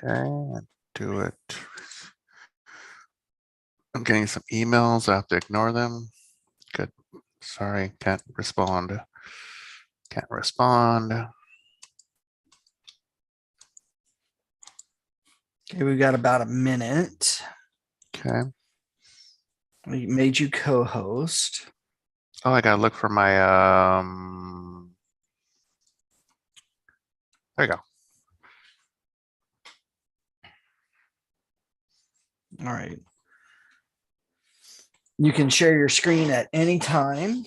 Okay, do it. I'm getting some emails. I have to ignore them. Good. Sorry, can't respond. Can't respond. Okay, we've got about a minute. Okay. We made you co-host. Oh, I gotta look for my there you go. All right. You can share your screen at any time.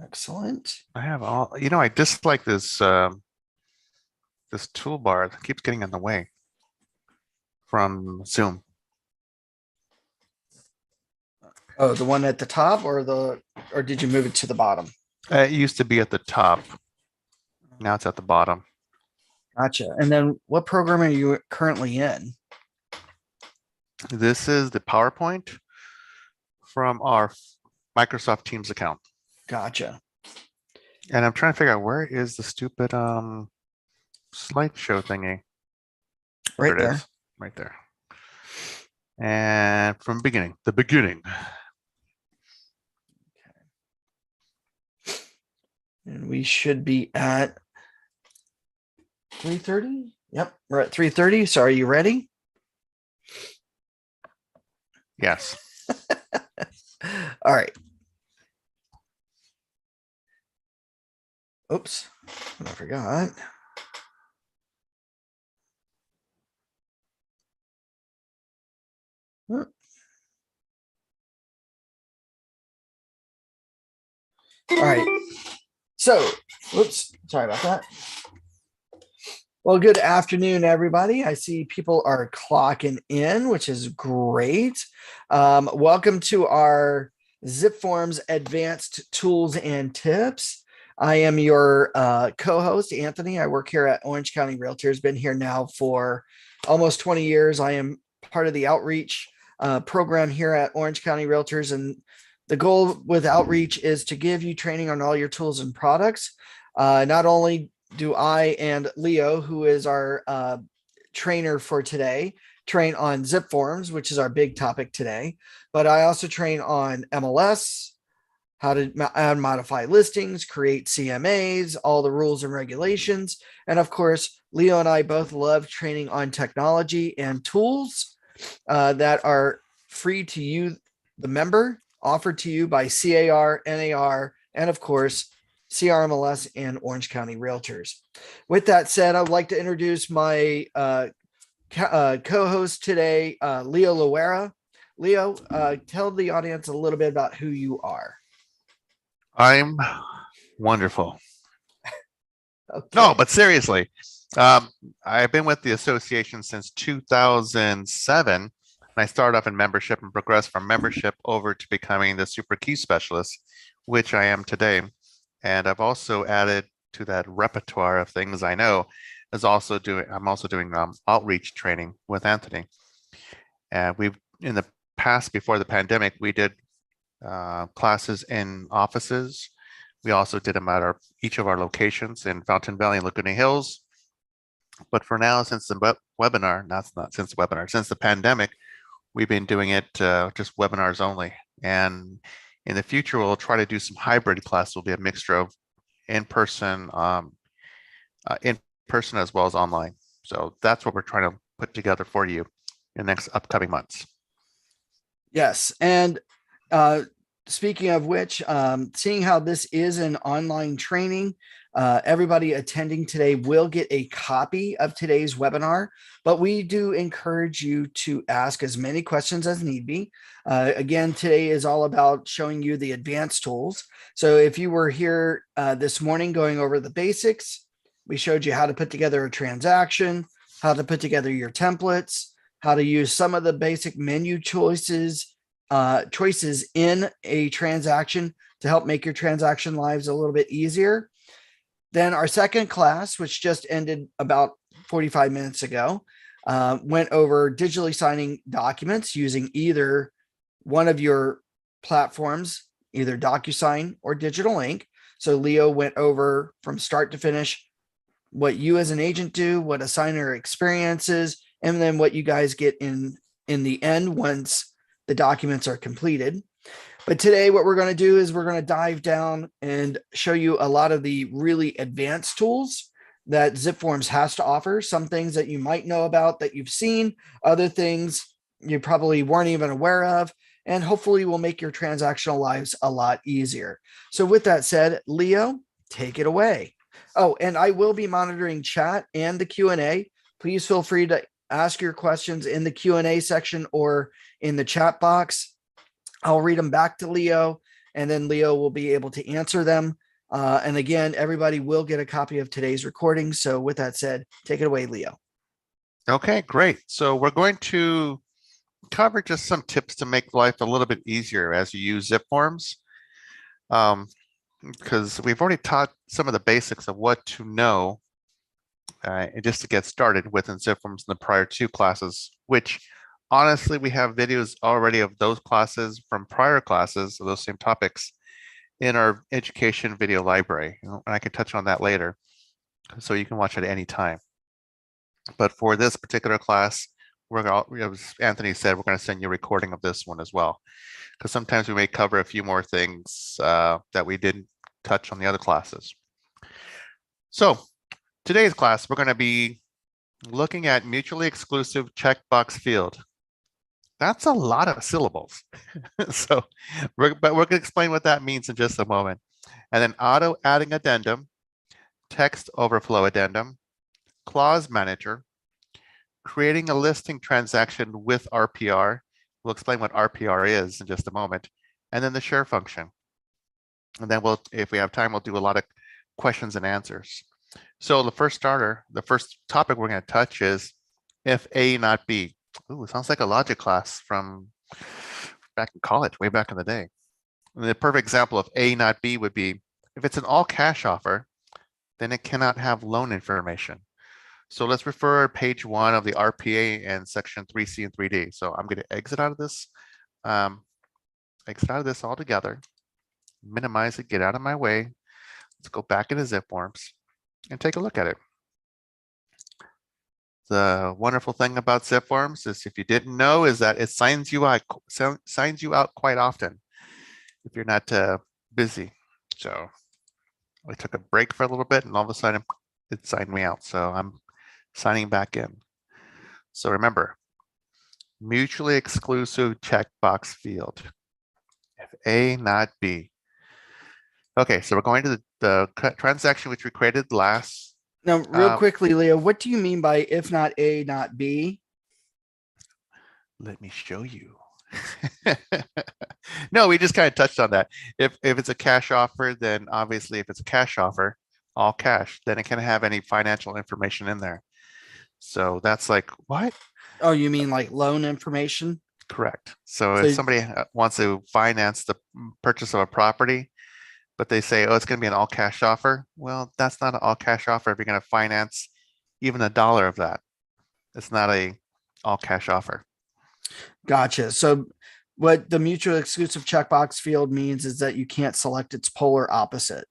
Excellent. I have all, I dislike this this toolbar that keeps getting in the way from Zoom. Oh, the one at the top or did you move it to the bottom? It used to be at the top. Now it's at the bottom. Gotcha. And then what program are you currently in? This is the PowerPoint from our Microsoft Teams account. Gotcha. And I'm trying to figure out where is the stupid slideshow thingy. Right there. Right there. And from the beginning. And we should be at 3:30. Yep, we're at 3:30. So are you ready? Yes. All right. Oops, I forgot. All right. So, whoops, sorry about that. Well, good afternoon, everybody. I see people are clocking in, which is great. Welcome to our zipForm's Advanced Tools and Tips. I am your co-host, Anthony. I work here at Orange County Realtors. Been here now for almost 20 years. I am part of the outreach program here at Orange County Realtors, and the goal with outreach is to give you training on all your tools and products. Not only do I and Leo, who is our trainer for today, train on zipForms, which is our big topic today, but I also train on MLS, how to add, modify listings, create CMAs, all the rules and regulations. And of course, Leo and I both love training on technology and tools that are free to you, the member, offered to you by CAR, NAR, and of course, CRMLS and Orange County Realtors. With that said, I would like to introduce my co-host today, Leo Loera. Leo, tell the audience a little bit about who you are. I'm wonderful. Okay. No, but seriously, I've been with the association since 2007. And I started off in membership and progressed from membership over to becoming the super key specialist, which I am today. And I've also added to that repertoire of things I know I'm also doing outreach training with Anthony. And we've, in the past, before the pandemic, we did classes in offices. We also did them at each of our locations in Fountain Valley and Laguna Hills. But for now, since the webinar, since the pandemic, we've been doing it just webinars only. And in the future, we'll try to do some hybrid classes. Will be a mixture of in-person as well as online. So that's what we're trying to put together for you in the next upcoming months. Yes, and speaking of which, seeing how this is an online training, everybody attending today will get a copy of today's webinar, but we do encourage you to ask as many questions as need be. Again, today is all about showing you the advanced tools. So if you were here this morning going over the basics, we showed you how to put together a transaction, how to put together your templates, how to use some of the basic menu choices in a transaction to help make your transaction lives a little bit easier. Then our second class, which just ended about 45 minutes ago, went over digitally signing documents using either one of your platforms, either DocuSign or Digital Ink. So Leo went over from start to finish what you as an agent do, what a signer experiences, and then what you guys get in the end once the documents are completed. But today, what we're going to do is we're going to dive down and show you a lot of the really advanced tools that zipForms has to offer. Some things that you might know about that you've seen, other things you probably weren't even aware of, and hopefully will make your transactional lives a lot easier. So with that said, Leo, take it away. Oh, and I will be monitoring chat and the Q&A. Please feel free to ask your questions in the Q&A section or in the chat box. I'll read them back to Leo, and then Leo will be able to answer them. And again, everybody will get a copy of today's recording. So with that said, take it away, Leo. Okay, great. So we're going to cover just some tips to make life a little bit easier as you use zipForms. Because we've already taught some of the basics of what to know and just to get started within zipForms in the prior two classes, which honestly, we have videos already of those classes from prior classes of those same topics in our education video library. And I can touch on that later, so you can watch it at any time. But for this particular class, we're going, as Anthony said, we're going to send you a recording of this one as well, because sometimes we may cover a few more things that we didn't touch on the other classes. So today's class, we're going to be looking at mutually exclusive checkbox field. That's a lot of syllables. So we're going to explain what that means in just a moment. And then auto adding addendum, text overflow addendum, clause manager, creating a listing transaction with RPR. We'll explain what RPR is in just a moment. And then the share function. And then we'll, if we have time, we'll do a lot of questions and answers. So the first topic we're going to touch is if A not B. Ooh, sounds like a logic class from back in college, way back in the day. And the perfect example of A not B would be if it's an all cash offer, then it cannot have loan information. So let's refer page 1 of the RPA and section 3C and 3D. So I'm going to exit out of this altogether, minimize it, get out of my way. Let's go back into zipForms and take a look at it. The wonderful thing about zipForms is, if you didn't know, is that it signs you out quite often if you're not busy. So I took a break for a little bit, and all of a sudden it signed me out. So I'm signing back in. So remember, mutually exclusive checkbox field. If A not B. Okay, so we're going to the transaction which we created last. Now, real quickly, Leo, what do you mean by if not A, not B? Let me show you. No, we just kind of touched on that. If it's a cash offer, then obviously if it's a cash offer, all cash, then it can't have any financial information in there. So that's like, what? Oh, you mean like loan information? Correct. So if somebody wants to finance the purchase of a property, but they say, oh, it's going to be an all cash offer. Well, that's not an all cash offer if you're going to finance even $1 of that. It's not a all cash offer. Gotcha. So what the mutually exclusive checkbox field means is that you can't select its polar opposite.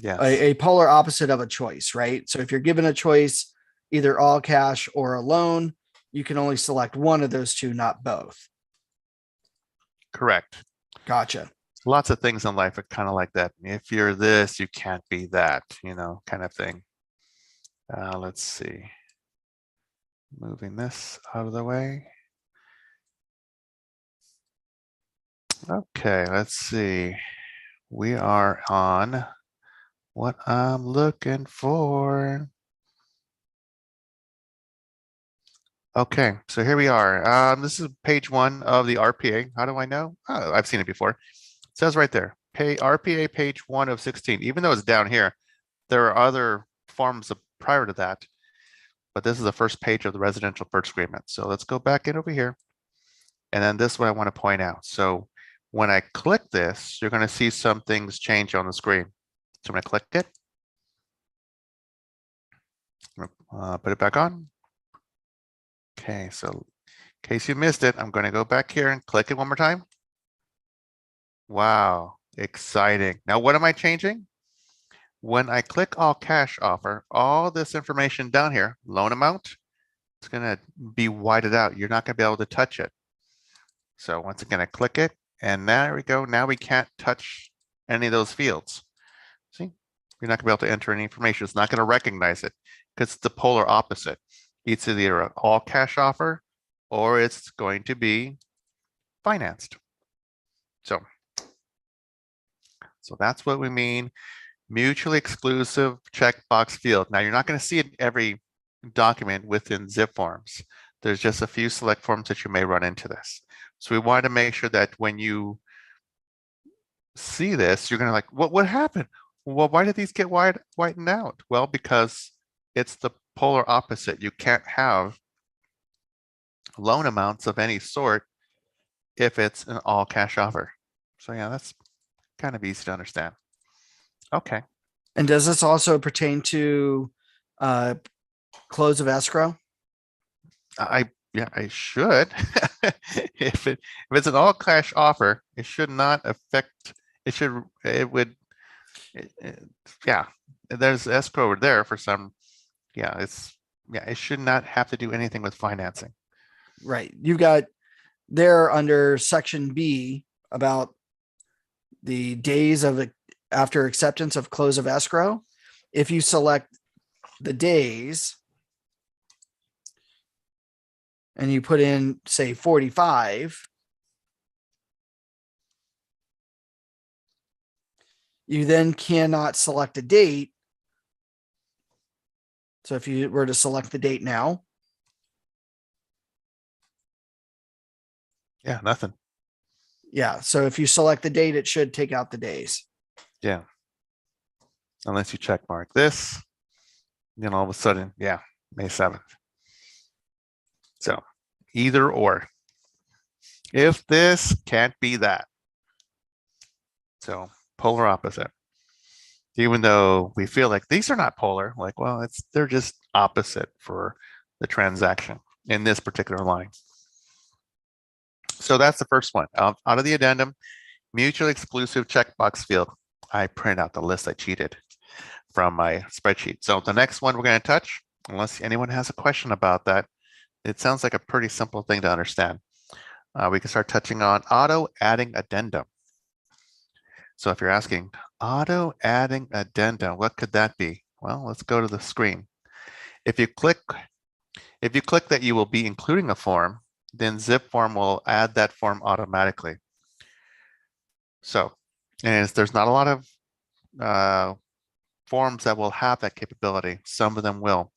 Yes. A polar opposite of a choice, right? So if you're given a choice, either all cash or a loan, you can only select one of those two, not both. Correct. Gotcha. Lots of things in life are kind of like that. If you're this, you can't be that, kind of thing. Let's see. Moving this out of the way. Okay, let's see. We are on what I'm looking for. Okay, so here we are. This is page 1 of the RPA. How do I know? Oh, I've seen it before. It says right there, RPA page 1 of 16. Even though it's down here, there are other forms prior to that, but this is the first page of the residential purchase agreement. So let's go back in over here. And then this is what I want to point out. So when I click this, you're going to see some things change on the screen. So I'm going to click it. Put it back on. Okay, so in case you missed it, I'm going to go back here and click it one more time. Wow, exciting. Now, what am I changing? When I click all cash offer, all this information down here, loan amount, it's going to be whited out. You're not going to be able to touch it. So once again, I click it, and there we go. Now we can't touch any of those fields. See, you're not going to be able to enter any information. It's not going to recognize it because it's the polar opposite. It's either an all cash offer or it's going to be financed. So that's what we mean. Mutually exclusive checkbox field. Now you're not going to see it in every document within zipForms. There's just a few select forms that you may run into this. So we wanted to make sure that when you see this, you're going to like, what happened? Well, why did these get whitened out? Well, because it's the polar opposite. You can't have loan amounts of any sort if it's an all cash offer. So yeah, that's kind of easy to understand. Okay. And does this also pertain to close of escrow? I should. If it's an all cash offer, it should not affect. Yeah. There's escrow over there for some. Yeah, it should not have to do anything with financing. Right. You've got there under section B about the days of after acceptance of close of escrow. If you select the days and you put in, say, 45, you then cannot select a date. So if you were to select the date now, Yeah, nothing. yeah. So if you select the date, it should take out the days. Yeah. Unless you check mark this, then all of a sudden, yeah, May 7th. So either or. If this can't be that. So polar opposite. Even though we feel like these are not polar, like, well, they're just opposite for the transaction in this particular line. So that's the first one. Out of the addendum, mutually exclusive checkbox field. I print out the list. I cheated from my spreadsheet. So the next one we're going to touch, unless anyone has a question about that, it sounds like a pretty simple thing to understand. We can start touching on auto adding addendum. So if you're asking auto adding addendum, what could that be? Well, let's go to the screen. If you click that you will be including a form, then zipForm will add that form automatically. So, and there's not a lot of forms that will have that capability. Some of them will.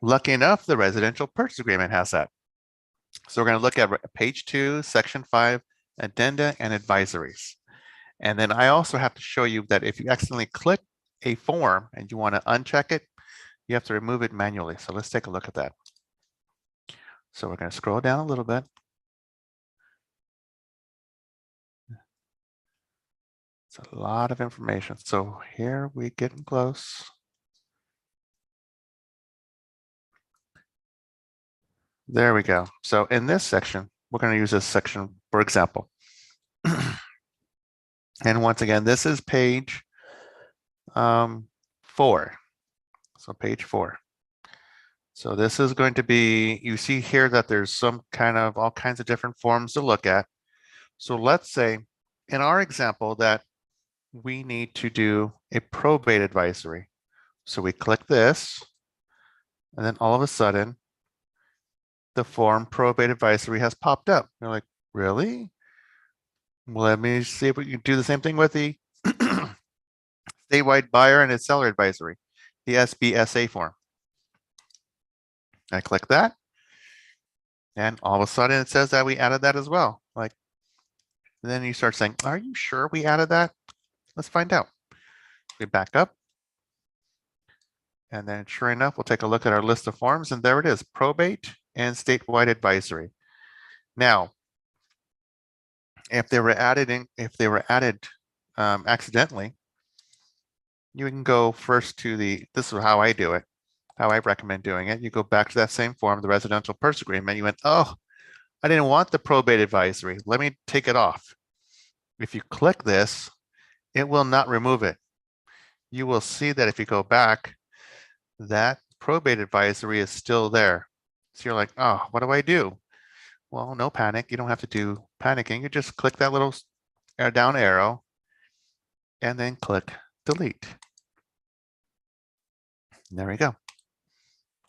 Lucky enough, the residential purchase agreement has that. So we're going to look at page 2, section 5, addenda and advisories. And then I also have to show you that if you accidentally click a form and you want to uncheck it, you have to remove it manually. So let's take a look at that. So we're going to scroll down a little bit. It's a lot of information. So here we getting close. There we go. So in this section, we're going to use this section for example. And once again, this is page 4. So page 4. So this is going to be, you see here that there's some kind of all kinds of different forms to look at. So let's say in our example that we need to do a probate advisory. So we click this, and then all of a sudden, the form probate advisory has popped up. You're like, really? Well, let me see if we can do the same thing with the statewide buyer and its seller advisory, the SBSA form. I click that, and all of a sudden it says that we added that as well. Like, then you start saying, are you sure we added that? Let's find out. We back up. And then sure enough, we'll take a look at our list of forms, and there it is, probate and statewide advisory. Now, if they were added accidentally, you can go first to this is how I do it, how I recommend doing it. You go back to that same form, the residential purchase agreement. You went, oh, I didn't want the probate advisory. Let me take it off. If you click this, it will not remove it. you will see that if you go back, that probate advisory is still there. So you're like, oh, what do I do? Well, no panic. You don't have to do panicking. You just click that little down arrow and then click delete. And there we go.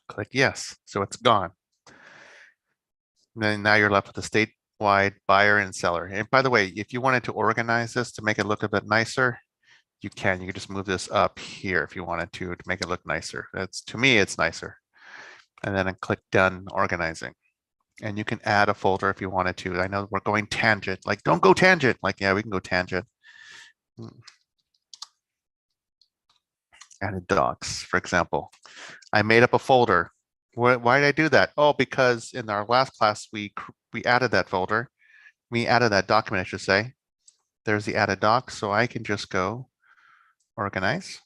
Click yes. So it's gone. And then now you're left with a statewide buyer and seller. And by the way, if you wanted to organize this to make it look a bit nicer, you can. You can just move this up here if you wanted to make it look nicer. That's, to me, it's nicer. And then I click done organizing. And you can add a folder if you wanted to. I know we're going tangent. Like, don't go tangent. Like, yeah, we can go tangent. Added docs, for example. I made up a folder. Why did I do that? Oh, because in our last class, we added that folder. We added that document, I should say. There's the added doc. So I can just go organize,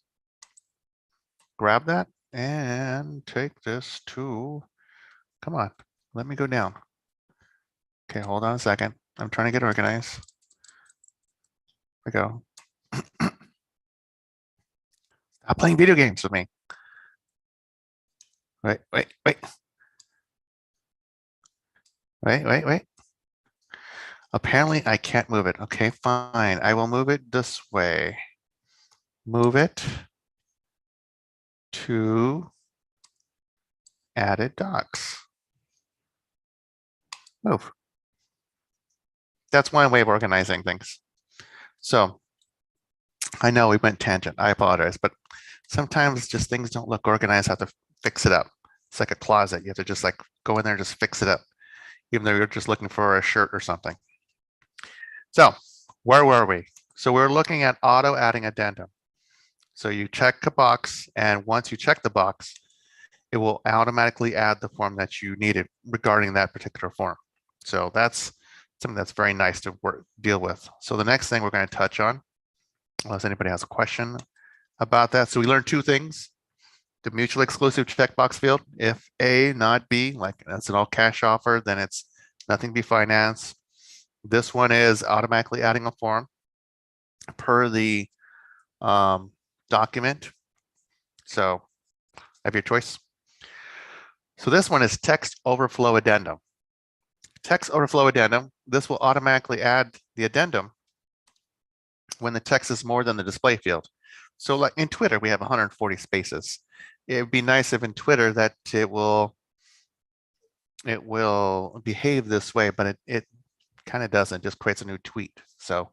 grab that, and take this to, come on, let me go down. Okay, hold on a second. I'm trying to get organized. There we go. Stop playing video games with me. Wait. Apparently I can't move it. Okay, fine. I will move it this way. Move it to added docs. Move. That's one way of organizing things. So I know we went tangent. I apologize, but sometimes just things don't look organized. I have to fix it up. It's like a closet. You have to just like go in there and just fix it up, even though you're just looking for a shirt or something. So where were we? So we're looking at auto adding addendum. So you check a box, and once you check the box, it will automatically add the form that you needed regarding that particular form. So that's something that's very nice to deal with. So the next thing we're going to touch on, unless anybody has a question about that. So we learned two things. The mutually exclusive checkbox field, if A, not B, like that's an all cash offer, then it's nothing be financed. This one is automatically adding a form per the document. So have your choice. So this one is text overflow addendum. Text overflow addendum, this will automatically add the addendum when the text is more than the display field. So like in Twitter, we have 140 spaces. It would be nice if in Twitter that it will behave this way, but it kind of doesn't, just creates a new tweet. So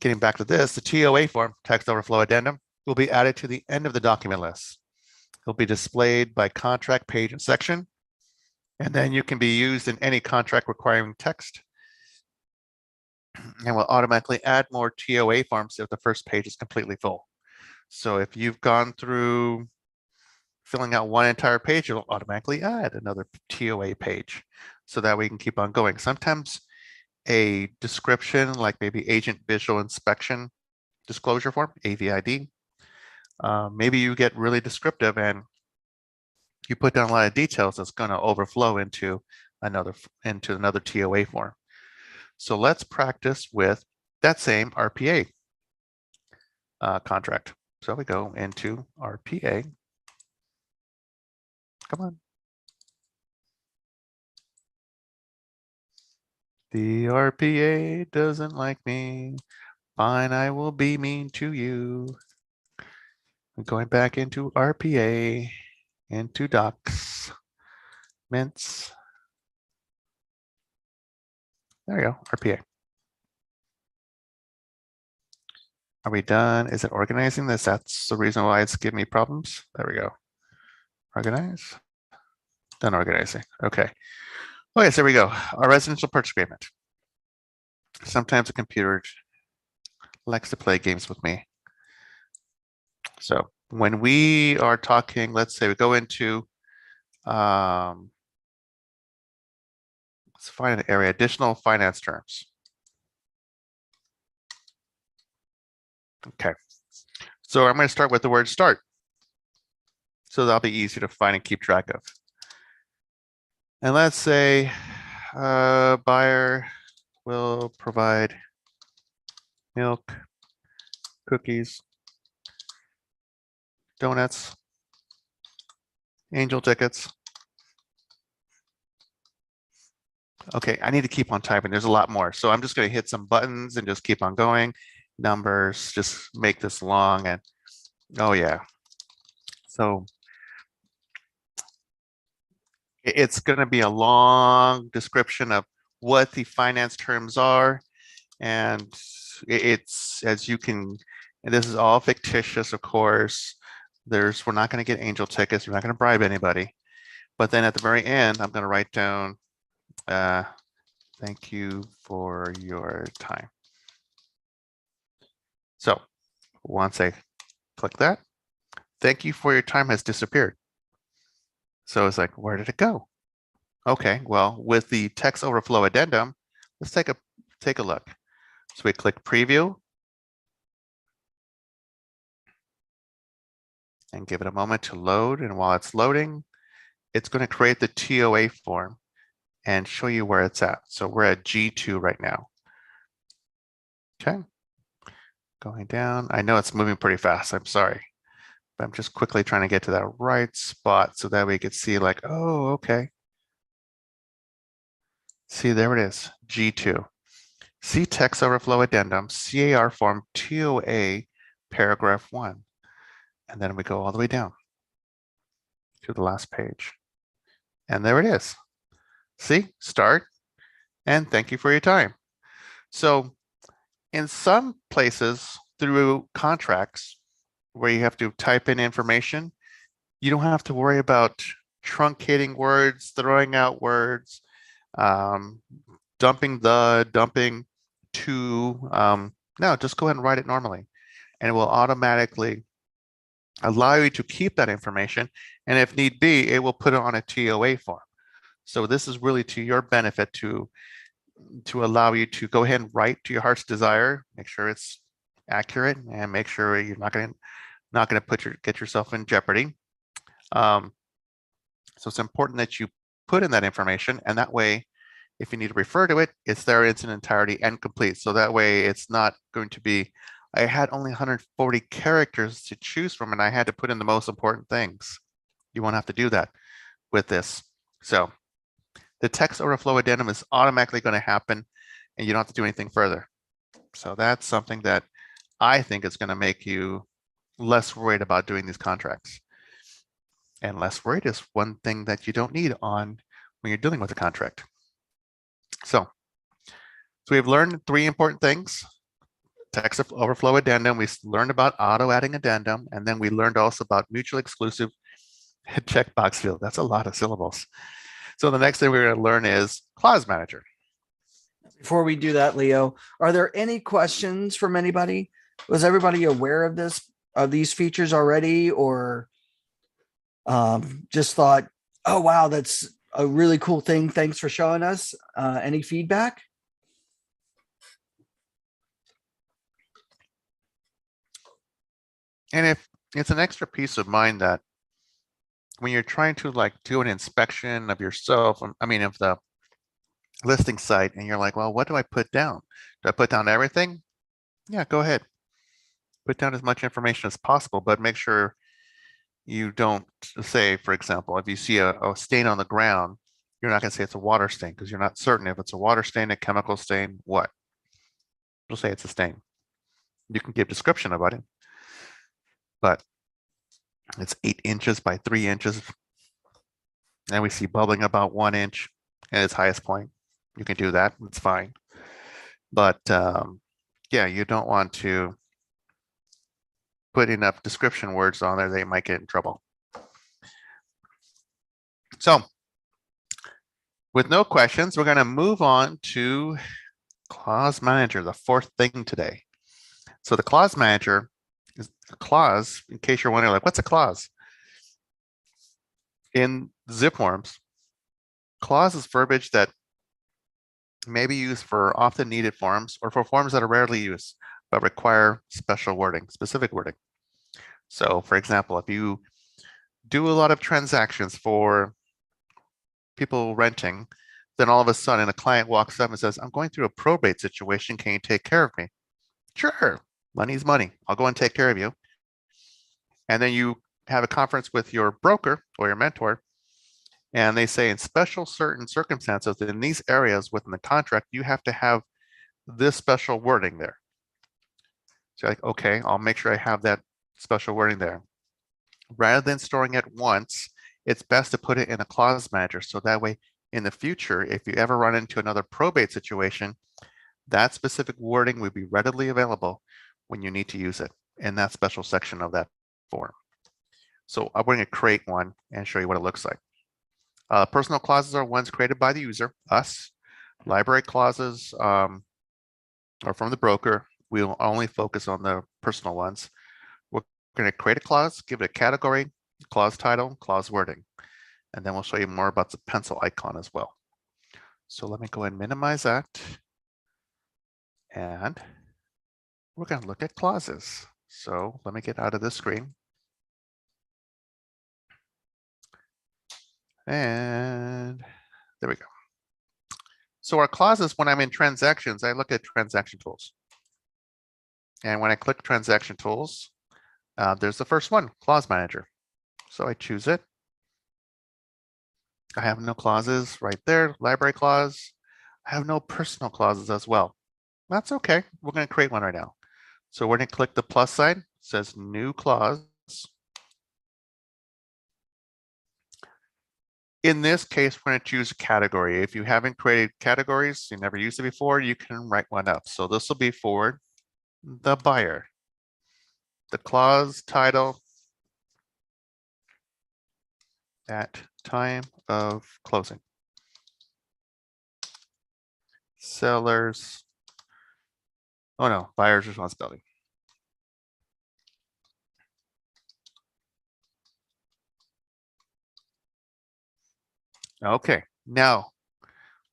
getting back to this, the TOA form, text overflow addendum, will be added to the end of the document list. It'll be displayed by contract page and section, and then you can be used in any contract requiring text, and will automatically add more TOA forms if the first page is completely full. So if you've gone through filling out one entire page, it'll automatically add another TOA page so that we can keep on going. Sometimes a description, like maybe agent visual inspection disclosure form, AVID, maybe you get really descriptive and you put down a lot of details that's going to overflow into another TOA form. So let's practice with that same RPA contract. So we go into RPA. Come on. The RPA doesn't like me. Fine, I will be mean to you. I'm going back into RPA, into docs, mints. There you go, RPA. Are we done? Is it organizing this? That's the reason why it's giving me problems. There we go. Organize. Done organizing. Okay. Okay, so there we go. Our residential purchase agreement. Sometimes the computer likes to play games with me. So when we are talking, let's say we go into, let's find an area, additional finance terms. Okay. So I'm going to start with the word start. So that'll be easy to find and keep track of. And let's say buyer will provide milk, cookies, donuts, angel tickets. Okay, I need to keep on typing. There's a lot more. So I'm just going to hit some buttons and just keep on going. Numbers, just make this long. And oh yeah. So it's going to be a long description of what the finance terms are. And it's, as you can, and this is all fictitious, of course. We're not going to get angel tickets. We're not going to bribe anybody. But then at the very end, I'm going to write down, thank you for your time. So once I click that, thank you for your time has disappeared. So it's like, where did it go? Okay, well, with the text overflow addendum, let's take a look. So we click preview and give it a moment to load. And while it's loading, it's going to create the TOA form and show you where it's at. So we're at G2 right now. Okay, going down. I know it's moving pretty fast. I'm sorry, but I'm just quickly trying to get to that right spot so that we could see like, oh, okay. See, there it is, G2. See text overflow addendum, CAR form TOA paragraph 1. And then we go all the way down to the last page. And there it is. See, start, and thank you for your time. So in some places through contracts where you have to type in information, you don't have to worry about truncating words, throwing out words, dumping to. No, just go ahead and write it normally. And it will automatically allow you to keep that information. And if need be, it will put it on a TOA form. So this is really to your benefit to allow you to go ahead and write to your heart's desire, make sure it's accurate, and make sure you're not going to get yourself in jeopardy. So it's important that you put in that information, and that way, if you need to refer to it, it's there in its entirety and complete. So that way it's not going to be, I had only 140 characters to choose from, and I had to put in the most important things. You won't have to do that with this. So the text overflow addendum is automatically going to happen, and you don't have to do anything further. So that's something that I think is going to make you less worried about doing these contracts. And less worried is one thing that you don't need on when you're dealing with a contract. So we've learned 3 important things. Text overflow addendum, we learned about auto adding addendum, and then we learned also about mutually exclusive checkbox field. That's a lot of syllables. So the next thing we're going to learn is clause manager. Before we do that, Leo, are there any questions from anybody? Was everybody aware of these features already, or just thought, oh, wow, that's a really cool thing. Thanks for showing us. Any feedback? And if it's an extra peace of mind that when you're trying to like do an inspection of yourself, I mean, of the listing site, and you're like, well, what do I put down? Do I put down everything? Yeah, go ahead. Put down as much information as possible, but make sure you don't say, for example, if you see a stain on the ground, you're not going to say it's a water stain because you're not certain if it's a water stain, a chemical stain, what. You'll say it's a stain. You can give description about it, but it's 8 inches by 3 inches. And we see bubbling about 1 inch at its highest point. You can do that. It's fine. But yeah, you don't want to put enough description words on there. They might get in trouble. So with no questions, we're going to move on to clause manager, the 4th thing today. So the clause manager is a clause, in case you're wondering, like, what's a clause? In zipForms, clause is verbiage that may be used for often needed forms or for forms that are rarely used but require special wording, specific wording. So for example, if you do a lot of transactions for people renting, then all of a sudden a client walks up and says, I'm going through a probate situation. Can you take care of me? Sure, money's money. I'll go and take care of you. And then you have a conference with your broker or your mentor, and they say in special certain circumstances in these areas within the contract, you have to have this special wording there. So you're like, okay, I'll make sure I have that special wording there. Rather than storing it once, it's best to put it in a clause manager. So that way in the future, if you ever run into another probate situation, that specific wording will be readily available when you need to use it in that special section of that form. So I'm going to create one and show you what it looks like. Personal clauses are ones created by the user, us. Library clauses are from the broker. We'll only focus on the personal ones. We're going to create a clause, give it a category, clause title, clause wording, and then we'll show you more about the pencil icon as well. So let me go ahead and minimize that. And we're going to look at clauses. So let me get out of this screen. And there we go. So our clauses, when I'm in transactions, I look at transaction tools. And when I click transaction tools, there's the first one, clause manager. So I choose it. I have no clauses right there, library clause. I have no personal clauses as well. That's okay. We're going to create one right now. So we're going to click the plus sign, it says new clause. In this case, we're going to choose a category. If you haven't created categories, you never used it before, you can write one up. So this will be for the buyer. The clause title at time of closing. Sellers, oh no, buyer's responsibility. Okay, now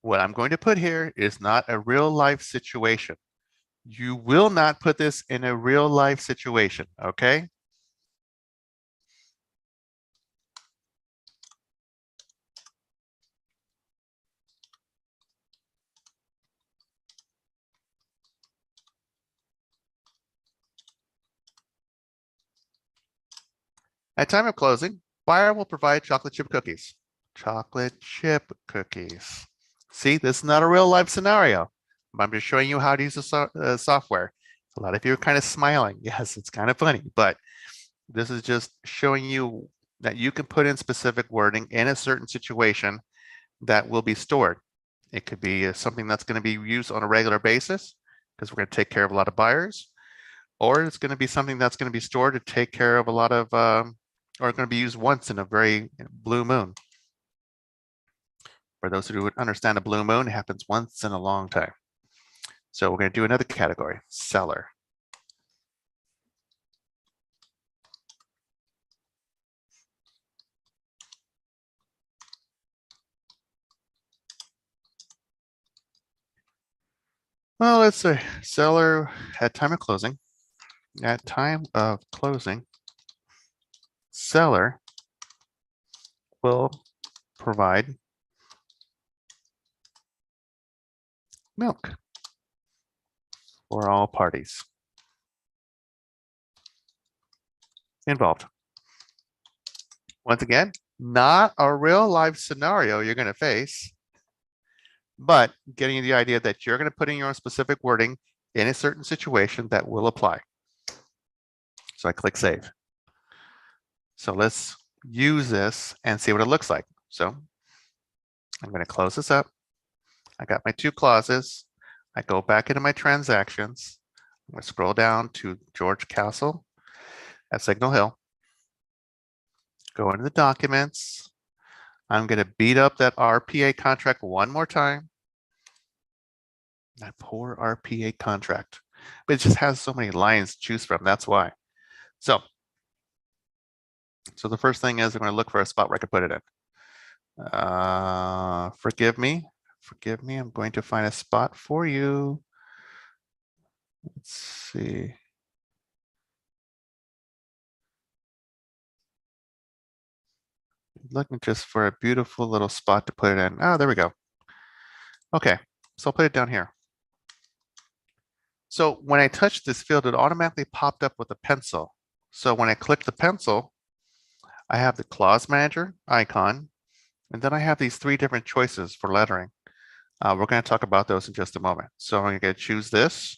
what I'm going to put here is not a real life situation. You will not put this in a real life situation, okay? At time of closing, buyer will provide chocolate chip cookies. Chocolate chip cookies. See, this is not a real life scenario. I'm just showing you how to use the software. A lot of you are kind of smiling. Yes, it's kind of funny, but this is just showing you that you can put in specific wording in a certain situation that will be stored. It could be something that's going to be used on a regular basis because we're going to take care of a lot of buyers, or it's going to be something that's going to be stored to take care of a lot of, or going to be used once in a very blue moon. For those who would understand, a blue moon happens once in a long time. So we're going to do another category, seller. Well, let's say seller at time of closing. At time of closing, seller will provide milk for all parties involved. Once again, not a real life scenario you're going to face, but getting the idea that you're going to put in your own specific wording in a certain situation that will apply. So I click save. So let's use this and see what it looks like. So I'm going to close this up. I got my two clauses. I go back into my transactions. I'm going to scroll down to George Castle at Signal Hill. Go into the documents. I'm going to beat up that RPA contract one more time. That poor RPA contract. But it just has so many lines to choose from. That's why. So the first thing is I'm going to look for a spot where I can put it in. Forgive me. Forgive me. I'm going to find a spot for you. Let's see. Looking just for a beautiful little spot to put it in. Oh, there we go. Okay, so I'll put it down here. So when I touched this field, it automatically popped up with a pencil. So when I click the pencil, I have the clause manager icon, and then I have these three different choices for lettering. We're going to talk about those in just a moment. So I'm going to choose this.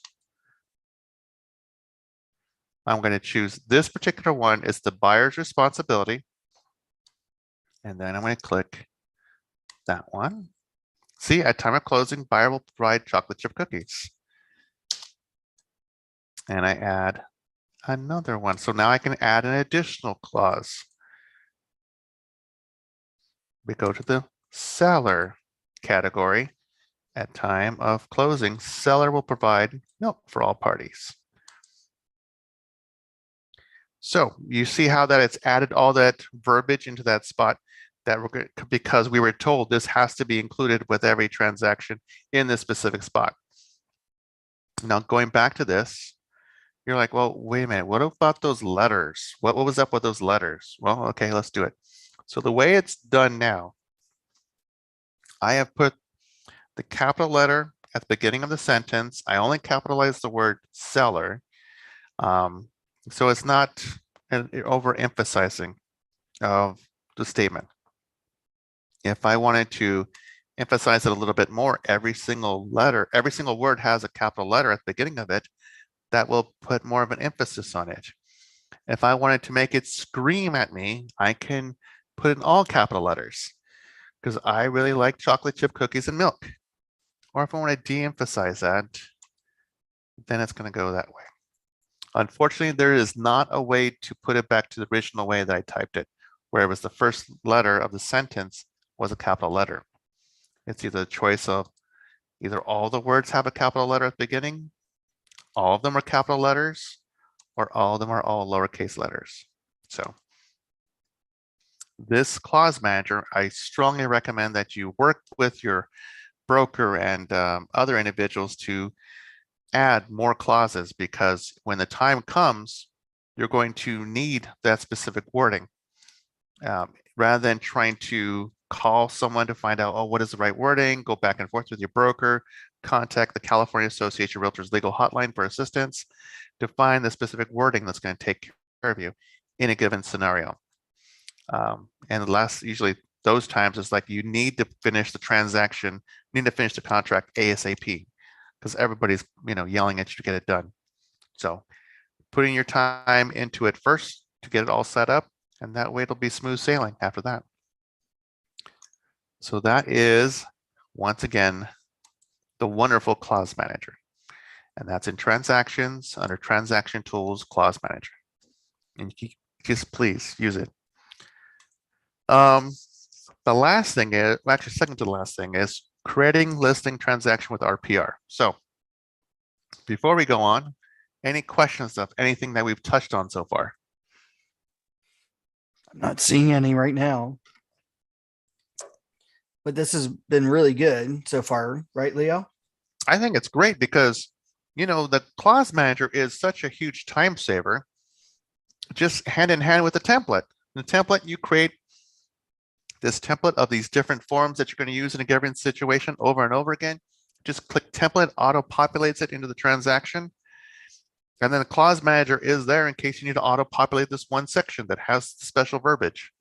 I'm going to choose this particular one. It's the buyer's responsibility. And then I'm going to click that one. See, at time of closing, buyer will provide chocolate chip cookies. And I add another one. So now I can add an additional clause. We go to the seller category. At time of closing, seller will provide milk for all parties. So you see how that it's added all that verbiage into that spot that we're because we were told this has to be included with every transaction in this specific spot. Now going back to this, you're like, well, wait a minute, what about those letters? What was up with those letters? Well, okay, let's do it. So the way it's done now, I have put the capital letter at the beginning of the sentence. I only capitalize the word seller. So it's not an overemphasizing of the statement. If I wanted to emphasize it a little bit more, every single letter, every single word has a capital letter at the beginning of it. That will put more of an emphasis on it. If I wanted to make it scream at me, I can put in all capital letters because I really like chocolate chip cookies and milk. Or if I want to de-emphasize that, then it's going to go that way. Unfortunately, there is not a way to put it back to the original way that I typed it, where it was the first letter of the sentence was a capital letter. It's either a choice of either all the words have a capital letter at the beginning, all of them are capital letters, or all of them are all lowercase letters. So this clause manager, I strongly recommend that you work with your broker and other individuals to add more clauses, because when the time comes, you're going to need that specific wording. Rather than trying to call someone to find out, oh, what is the right wording, go back and forth with your broker, contact the California Association of Realtors legal hotline for assistance to find the specific wording that's going to take care of you in a given scenario. And usually those times it's like you need to finish the transaction, need to finish the contract ASAP, because everybody's yelling at you to get it done. So putting your time into it first to get it all set up, and that way it'll be smooth sailing after that. So that is, once again, the wonderful clause manager. And that's in transactions under transaction tools, clause manager. And just please use it. The last thing is, actually second to the last thing is creating listing transaction with RPR. So before we go on, any questions of anything that we've touched on so far? I'm not seeing any right now. But this has been really good so far, right, Leo? I think it's great because, the clause manager is such a huge time saver, just hand in hand with the template. The template, you create this template of these different forms that you're going to use in a given situation over and over again. Just click template, auto populates it into the transaction. And then the clause manager is there in case you need to auto populate this one section that has special verbiage,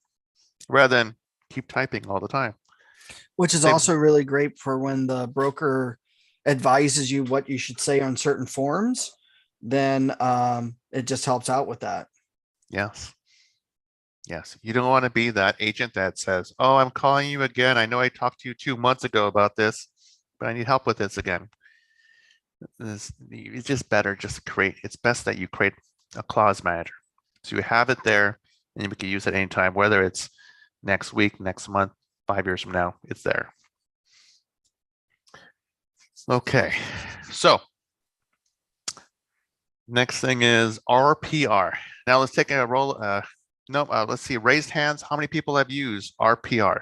rather than keep typing all the time. Which is also really great for when the broker advises you what you should say on certain forms, then it just helps out with that. Yes. Yes. You don't want to be that agent that says, oh, I'm calling you again. I know I talked to you 2 months ago about this, but I need help with this again. It's just better just to create. It's best that you create a clause manager. So you have it there and you can use it anytime, whether it's next week, next month, 5 years from now, it's there. Okay, so next thing is RPR. Now let's take a roll. Let's see, raised hands. How many people have used RPR?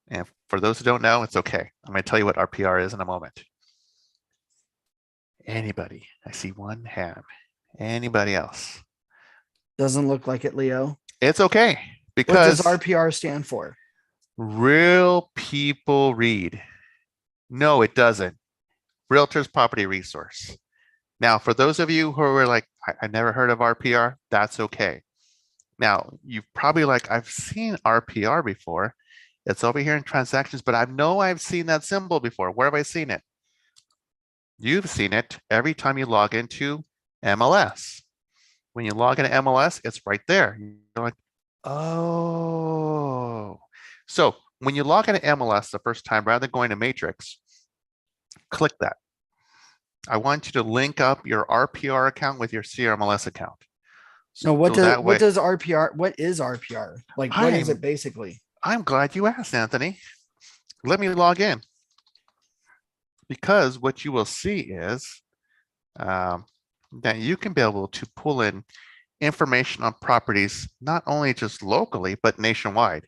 And for those who don't know, it's okay. I'm going to tell you what RPR is in a moment. Anybody? I see one hand. Anybody else? Doesn't look like it, Leo. It's okay, What because does RPR stand for? Real people read. No, it doesn't. Realtors Property Resource. Now, for those of you who are like, I never heard of RPR, that's okay. Now, you've probably like, I've seen RPR before. It's over here in transactions, but I know I've seen that symbol before. Where have I seen it? You've seen it every time you log into MLS. When you log into MLS, it's right there. You're like, oh. So when you log into MLS the first time, rather than going to Matrix, click that. I want you to link up your RPR account with your CRMLS account. No, So that what way, does RPR? What is RPR? Like, what is it I'm basically? I'm glad you asked, Anthony. Let me log in, because what you will see is um, that you can be able to pull in information on properties, not only just locally, but nationwide.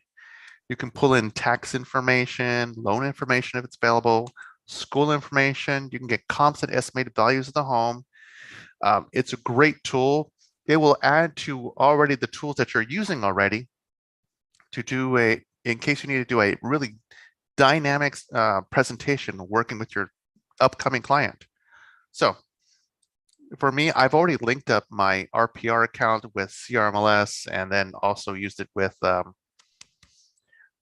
You can pull in tax information, loan information if it's available, school information. You can get comps and estimated values of the home. It's a great tool. It will add to already the tools that you're using already to do in case you need to do a really dynamic presentation working with your upcoming client. So for me, I've already linked up my RPR account with CRMLS and then also used it with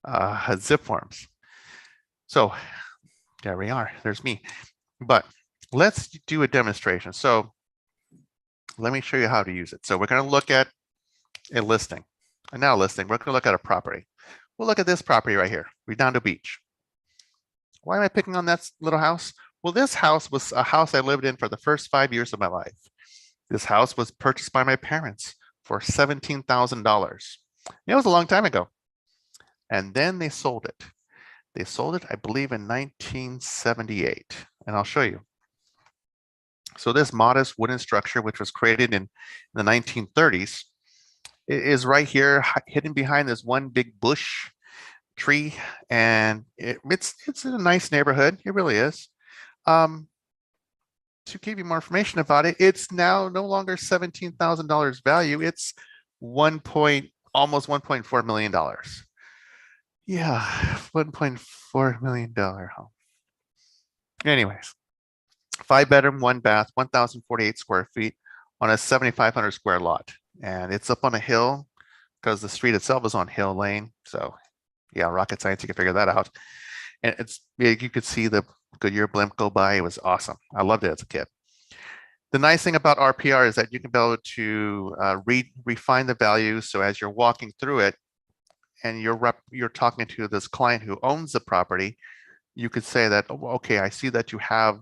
zipForms. So there we are. There's me. But let's do a demonstration. So let me show you how to use it. So we're going to look at a listing. And now listing, we're going to look at a property. We'll look at this property right here, Redondo Beach. Why am I picking on that little house? Well, this house was a house I lived in for the first 5 years of my life. This house was purchased by my parents for $17,000. It was a long time ago. And then they sold it. They sold it, I believe, in 1978. And I'll show you. So this modest wooden structure, which was created in the 1930s, is right here, hidden behind this one big bush tree. And it's in a nice neighborhood. It really is. To give you more information about it, it's now no longer $17,000 value. It's almost $1.4 million. Yeah, $1.4 million home. Anyways, 5 bedroom, 1 bath, 1,048 square feet on a 7,500 square lot. And it's up on a hill because the street itself is on Hill Lane. So yeah, rocket science, you can figure that out. And you could see the Goodyear blimp go by. It was awesome. I loved it as a kid. The nice thing about RPR is that you can be able to refine the values. So as you're walking through it and you're talking to this client who owns the property, you could say that, oh, okay, I see that you have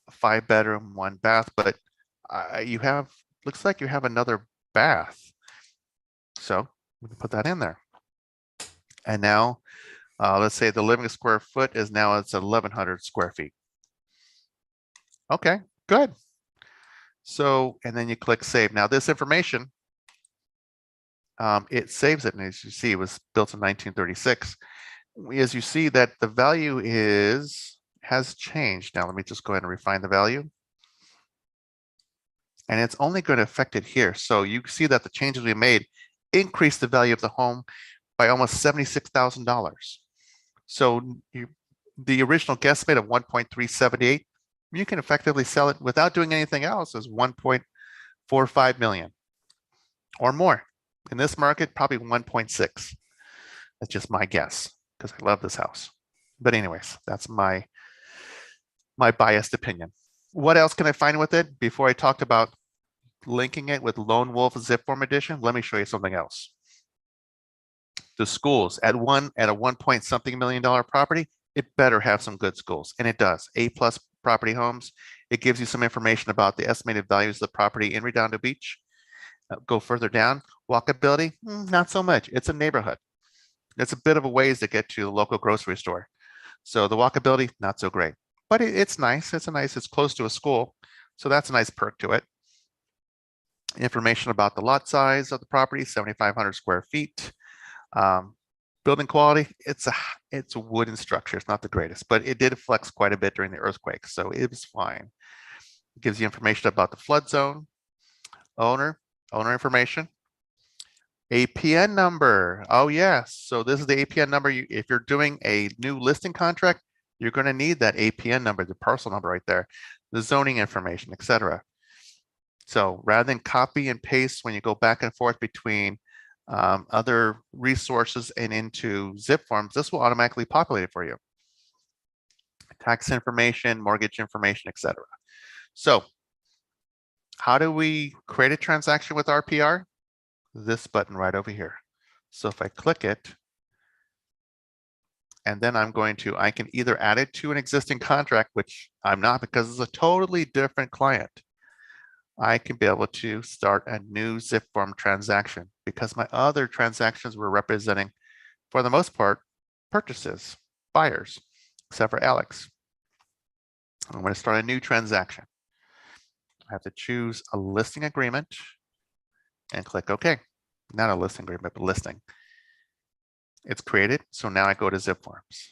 a 5 bedroom, 1 bath, but looks like you have another bath. So we can put that in there. And now let's say the living square foot is now it's 1,100 square feet. Okay, good. So, and then you click save. Now this information, it saves it. And as you see, it was built in 1936. As you see that the value has changed. Now let me just go ahead and refine the value. And it's only going to affect it here. So you see that the changes we made increased the value of the home by almost $76,000. So the original guesstimate of 1.378, you can effectively sell it without doing anything else as 1.45 million or more. In this market, probably 1.6. That's just my guess because I love this house. But anyways, that's my biased opinion. What else can I find with it? Before I talked about linking it with Lone Wolf zipForm edition, let me show you something else. The schools at a 1 point something million property, it better have some good schools, and it does. A+ property homes. It gives you some information about the estimated values of the property in Redondo Beach. Go further down, walkability, not so much. It's a neighborhood. It's a bit of a ways to get to the local grocery store. So the walkability, not so great, but it's nice. It's close to a school. So that's a nice perk to it. Information about the lot size of the property, 7,500 square feet. Building quality, it's a wooden structure. It's not the greatest, but it did flex quite a bit during the earthquake, so it was fine. It gives you information about the flood zone, owner information, APN number. Oh yes, so this is the APN number. If you're doing a new listing contract, you're going to need that APN number, the parcel number right there, the zoning information, etc. So rather than copy and paste when you go back and forth between other resources and into zipForms, this will automatically populate it for you. Tax information, mortgage information, etc. So how do we create a transaction with RPR? This button right over here. So if I click it, and then I can either add it to an existing contract, which I'm not because it's a totally different client. I can be able to start a new zipForm transaction because my other transactions were representing, for the most part, purchases, buyers, except for Alex. I'm going to start a new transaction. I have to choose a listing agreement and click OK. Not a listing agreement, but listing. It's created. So now I go to zipForms.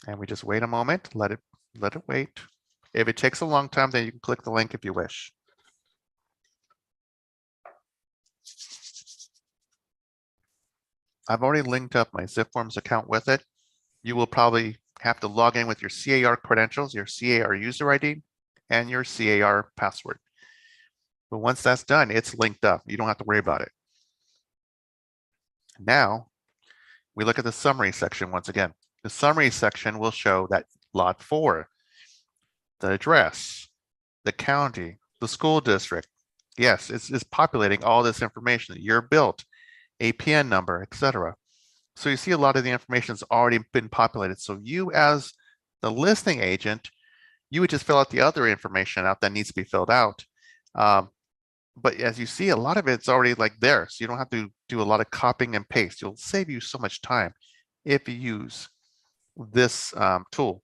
And we just wait a moment, let it wait. If it takes a long time, then you can click the link if you wish. I've already linked up my zipForms account with it. You will probably have to log in with your CAR credentials, your CAR user ID, and your CAR password. But once that's done, it's linked up. You don't have to worry about it. Now, we look at the summary section once again. The summary section will show that lot 4, the address, the county, the school district. Yes, it's populating all this information, year built, APN number, etc. So you see a lot of the information has already been populated. So you as the listing agent, you would just fill out the other information out that needs to be filled out. But as you see, a lot of it's already like there. So you don't have to do a lot of copying and paste. It'll save you so much time if you use this tool.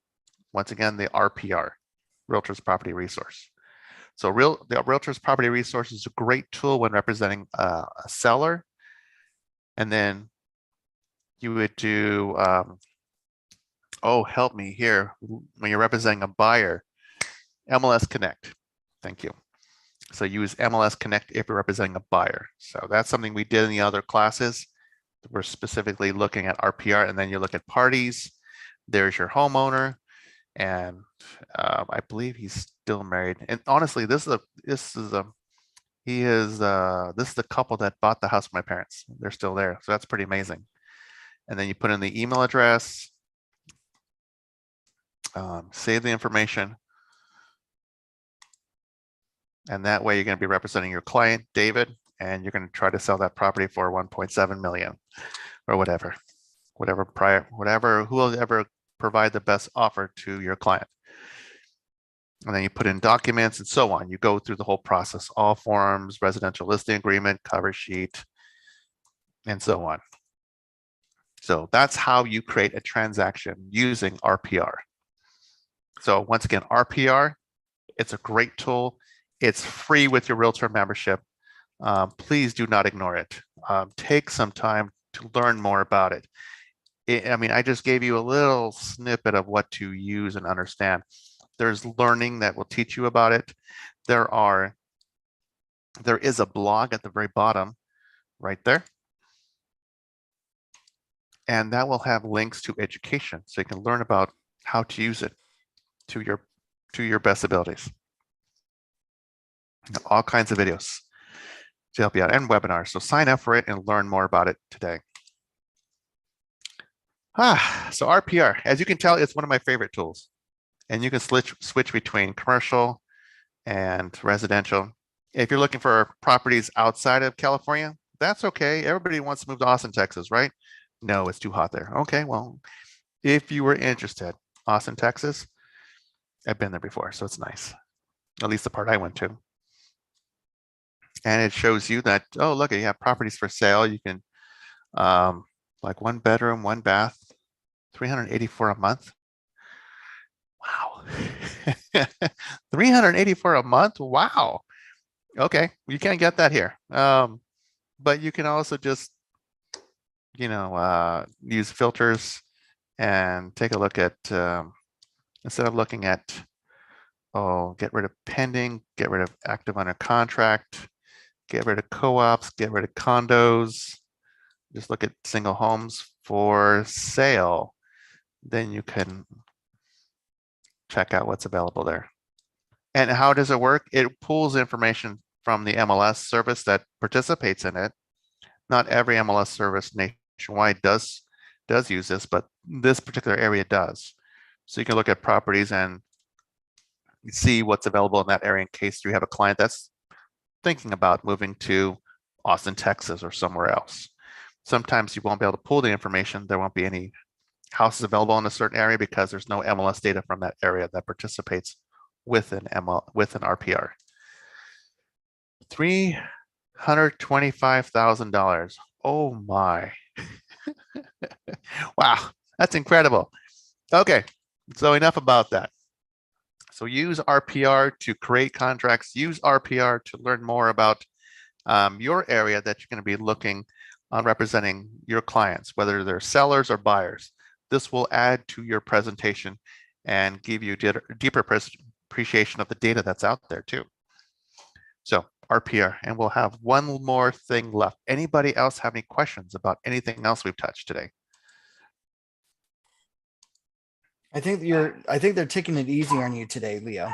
Once again, the RPR, Realtors Property Resource. So the Realtors Property Resource is a great tool when representing a seller. And then you would do, oh, help me here. When you're representing a buyer, MLS Connect. Thank you. So use MLS Connect if you're representing a buyer. So that's something we did in the other classes. We're specifically looking at RPR, and then you look at parties. There's your homeowner, and I believe he's still married. And honestly, this is the couple that bought the house from my parents. They're still there, so that's pretty amazing. And then you put in the email address, save the information, and that way you're going to be representing your client, David, and you're going to try to sell that property for 1.7 million or whatever who will ever provide the best offer to your client. And then you put in documents and so on. You go through the whole process, all forms, residential listing agreement, cover sheet, and so on. So that's how you create a transaction using RPR. So once again, RPR, it's a great tool. It's free with your Realtor membership. Please do not ignore it. Take some time to learn more about it. I mean, I just gave you a little snippet of what to use and understand. There's learning that will teach you about it. There is a blog at the very bottom right there. And that will have links to education, so you can learn about how to use it to your best abilities. All kinds of videos to help you out and webinars. So sign up for it and learn more about it today. So RPR, as you can tell, it's one of my favorite tools. And you can switch between commercial and residential. If you're looking for properties outside of California, that's okay. Everybody wants to move to Austin, Texas, right? No, it's too hot there. Okay, well, if you were interested, Austin, Texas, I've been there before, so it's nice. At least the part I went to. And it shows you that, oh, look, you have properties for sale. You can, like 1 bedroom, 1 bath, $384 a month. Wow. $384 a month. Wow. Okay. You can't get that here. But you can also just, use filters and take a look at, instead of looking at, get rid of pending, get rid of active under contract, get rid of co-ops, get rid of condos, just look at single homes for sale. Then you can check out what's available there. And how does it work? It pulls information from the MLS service that participates in it. Not every MLS service nationwide does use this, but this particular area does. So you can look at properties and see what's available in that area in case you have a client that's thinking about moving to Austin, Texas, or somewhere else. Sometimes you won't be able to pull the information. There won't be any houses available in a certain area because there's no MLS data from that area that participates with an RPR. $325,000. Oh my. Wow, that's incredible. Okay, so enough about that. So use RPR to create contracts, use RPR to learn more about your area that you're going to be looking on representing your clients, whether they're sellers or buyers. This will add to your presentation and give you deeper appreciation of the data that's out there too. So RPR, and we'll have one more thing left. Anybody else have any questions about anything else we've touched today? I think they're taking it easy on you today, Leo.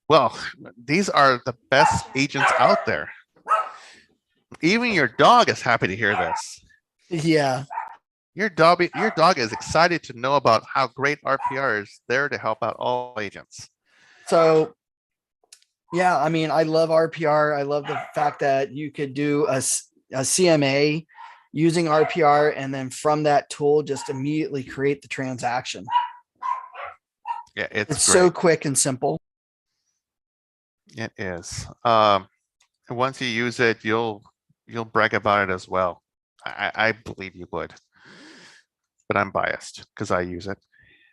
Well, these are the best agents out there. Even your dog is happy to hear this. Yeah. Your dog is excited to know about how great RPR is there to help out all agents. So yeah, I mean, I love RPR. I love the fact that you could do a CMA using RPR, and then from that tool, just immediately create the transaction. Yeah, it's so quick and simple. It is. Once you use it, you'll brag about it as well. I believe you would, but I'm biased because I use it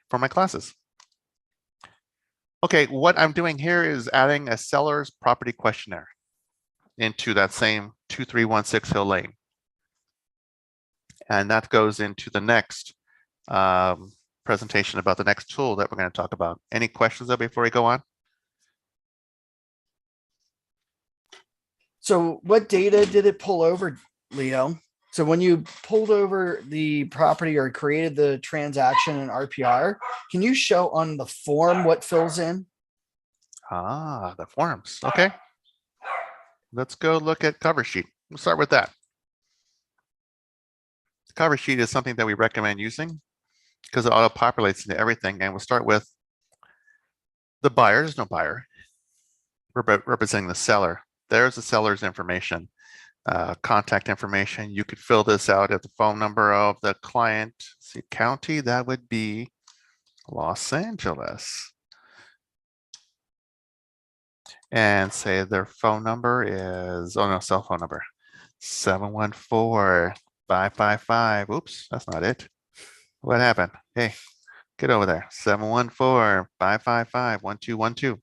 for my classes. Okay, what I'm doing here is adding a seller's property questionnaire into that same 2316 Hill Lane. And that goes into the next presentation about the next tool that we're going to talk about. Any questions though before we go on? So what data did it pull over, Leo? So when you pulled over the property or created the transaction in RPR, can you show on the form what fills in? Ah, the forms. Okay. Let's go look at cover sheet. We'll start with that. The cover sheet is something that we recommend using because it auto-populates into everything. And we'll start with the buyer. There's no buyer. We're representing the seller. There's the seller's information, contact information. You could fill this out at the phone number of the client. See, county, that would be Los Angeles. And say their phone number is, oh no, cell phone number, 714-555. Oops, that's not it. What happened? Hey, get over there. 714-555-1212.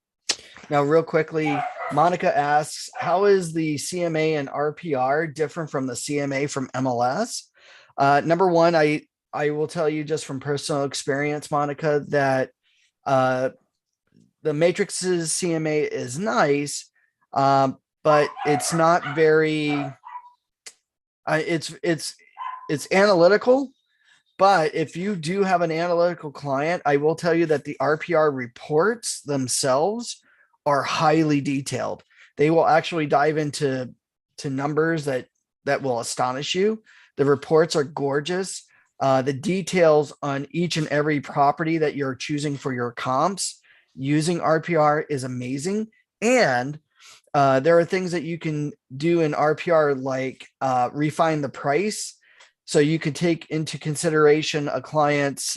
Now, real quickly, Monica asks, how is the CMA and RPR different from the CMA from MLS? Number one, I will tell you just from personal experience, Monica, that the Matrix's CMA is nice, but it's not very, it's analytical. But if you do have an analytical client, I will tell you that the RPR reports themselves are highly detailed. They will actually dive into numbers that will astonish you. The reports are gorgeous. The details on each and every property that you're choosing for your comps using RPR is amazing. And there are things that you can do in RPR, like refine the price. So you could take into consideration a client's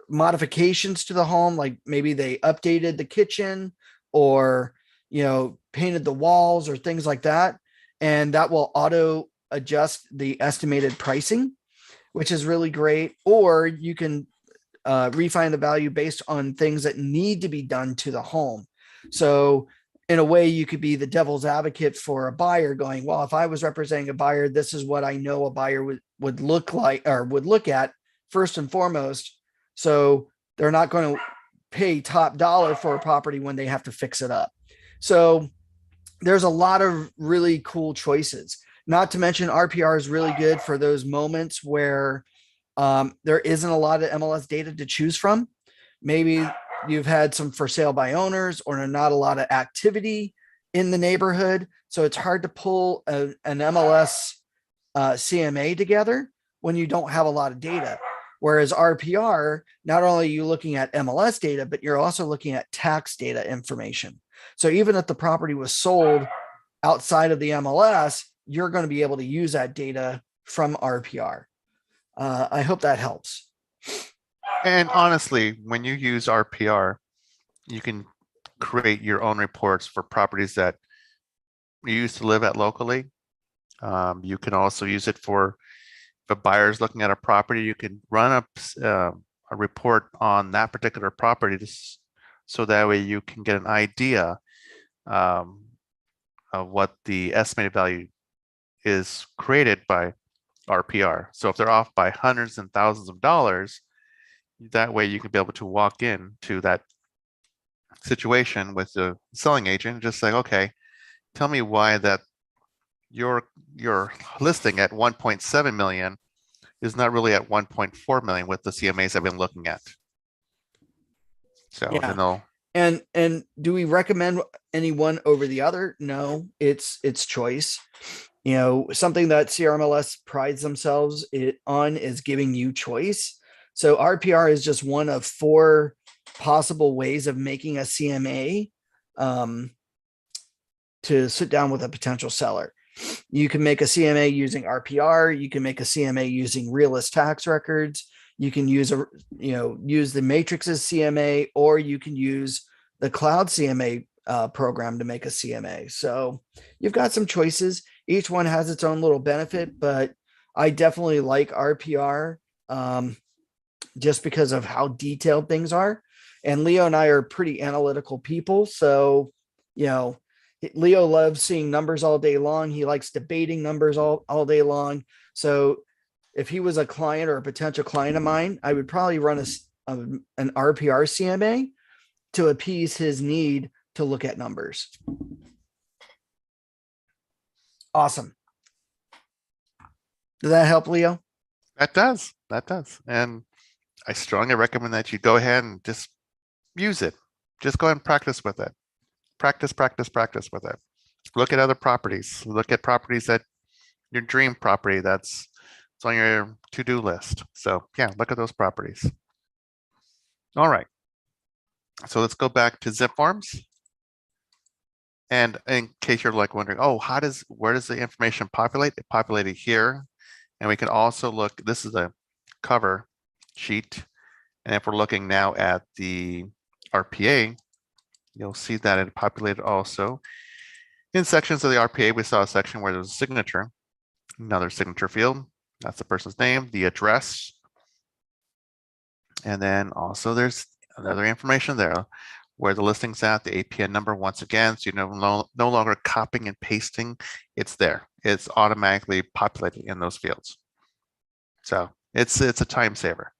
modifications to the home, like maybe they updated the kitchen or, painted the walls or things like that. And that will auto adjust the estimated pricing, which is really great. Or you can refine the value based on things that need to be done to the home. So in a way, you could be the devil's advocate for a buyer going, well, if I was representing a buyer, this is what I know a buyer would look like or would look at first and foremost. So they're not going to pay top dollar for a property when they have to fix it up. So there's a lot of really cool choices. Not to mention RPR is really good for those moments where there isn't a lot of MLS data to choose from. Maybe you've had some for sale by owners or not a lot of activity in the neighborhood. So it's hard to pull an MLS CMA together when you don't have a lot of data. Whereas RPR, not only are you looking at MLS data, but you're also looking at tax data information. So even if the property was sold outside of the MLS, you're going to be able to use that data from RPR. I hope that helps. And honestly, when you use RPR, you can create your own reports for properties that you used to live at locally. You can also use it for if a buyer's looking at a property, you can run up a report on that particular property so that way you can get an idea of what the estimated value is created by RPR. So if they're off by hundreds and thousands of dollars, that way you can be able to walk in to that situation with the selling agent and just say, okay, tell me why that your listing at 1.7 million is not really at 1.4 million with the CMAs I've been looking at. So yeah. then they'll. And do we recommend any one over the other? No, it's choice. You know, something that CRMLS prides themselves on is giving you choice. So RPR is just one of 4 possible ways of making a CMA to sit down with a potential seller. You can make a CMA using RPR. You can make a CMA using realist tax records. You can use use the matrix's CMA, or you can use the cloud CMA program to make a CMA. So you've got some choices. Each one has its own little benefit, but I definitely like RPR just because of how detailed things are. And Leo and I are pretty analytical people. So, Leo loves seeing numbers all day long. He likes debating numbers all day long. So if he was a client or a potential client of mine, I would probably run an RPR CMA to appease his need to look at numbers. Awesome. Does that help, Leo? That does. And I strongly recommend that you go ahead and just use it. Just go ahead and practice with it. Practice with it. Look at other properties. Look at properties that your dream property it's on your to-do list. So yeah, look at those properties. All right. So let's go back to zipForms. And in case you're like wondering, oh, where does the information populate? It populated here. And we can also look, this is a cover sheet. And if we're looking now at the RPA, you'll see that it populated also. In sections of the RPA, we saw a section where there's a signature, another signature field. That's the person's name, the address. And then also there's another information there where the listing's at, the APN number once again, so no longer copying and pasting. It's there. It's automatically populated in those fields. So it's a time saver.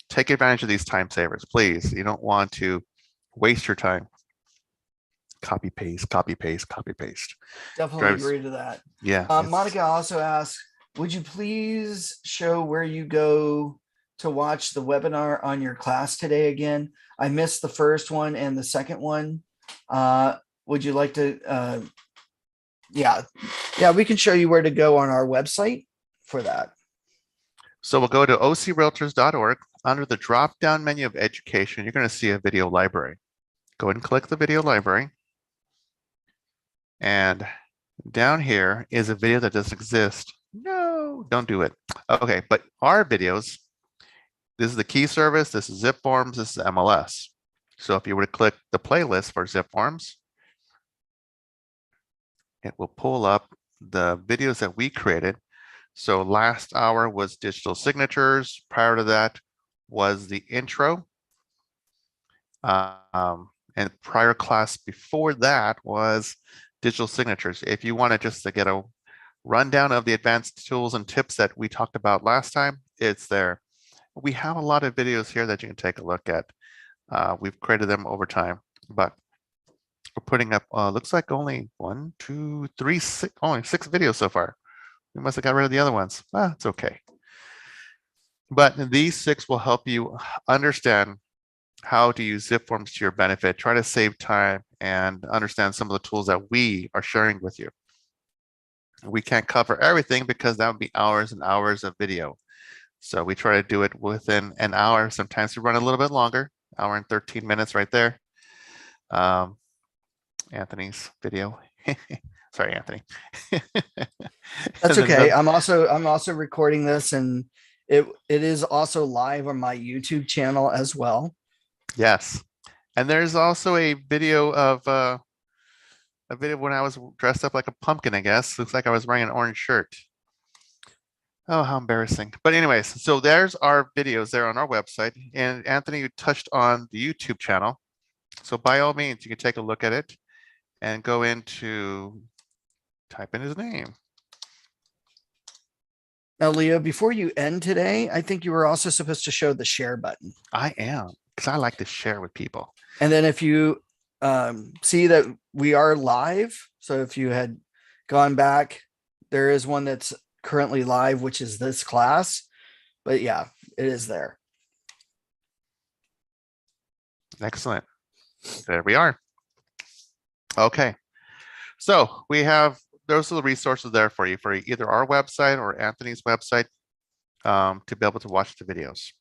Take advantage of these time savers, please. You don't want to waste your time. Copy, paste. Definitely agree to that. Yeah. Monica also asks, would you please show where you go to watch the webinar on your class today again? I missed the first one and the second one. Would you like to? Yeah, we can show you where to go on our website for that. So we'll go to ocrealtors.org. Under the drop-down menu of education, you're going to see a video library. Go ahead and click the video library. And down here is a video that doesn't exist. No, don't do it. Okay, but our videos, this is the key service, this is zipForms, this is MLS. So if you were to click the playlist for zipForms, it will pull up the videos that we created. So last hour was digital signatures. Prior to that was the intro. And prior class before that was digital signatures. If you want to just to get a rundown of the advanced tools and tips that we talked about last time, it's there. We have a lot of videos here that you can take a look at. We've created them over time, but we're putting up, looks like only 1, 2, 3, 6, only 6 videos so far. We must have got rid of the other ones. It's okay. But these 6 will help you understand how to use zipForms to your benefit. Try to save time and understand some of the tools that we are sharing with you. We can't cover everything because that would be hours and hours of video. So we try to do it within an hour. Sometimes we run a little bit longer, hour and 13 minutes right there. Anthony's video. Sorry, Anthony. That's And then okay. I'm also recording this, and it is also live on my YouTube channel as well. yes. And there's also a video of when I was dressed up like a pumpkin, I guess. Looks like I was wearing an orange shirt. Oh, how embarrassing. But anyways, so there's our videos there on our website. And Anthony touched on the YouTube channel. So by all means, you can take a look at it and go into, type in his name. Now, Leo, before you end today, I think you were also supposed to show the share button. I am, because I like to share with people. And then if you see that we are live, so if you had gone back, there is one that's currently live, which is this class. But yeah, it is there. Excellent. There we are. Okay. So we have, those are the resources there for you for either our website or Anthony's website to be able to watch the videos.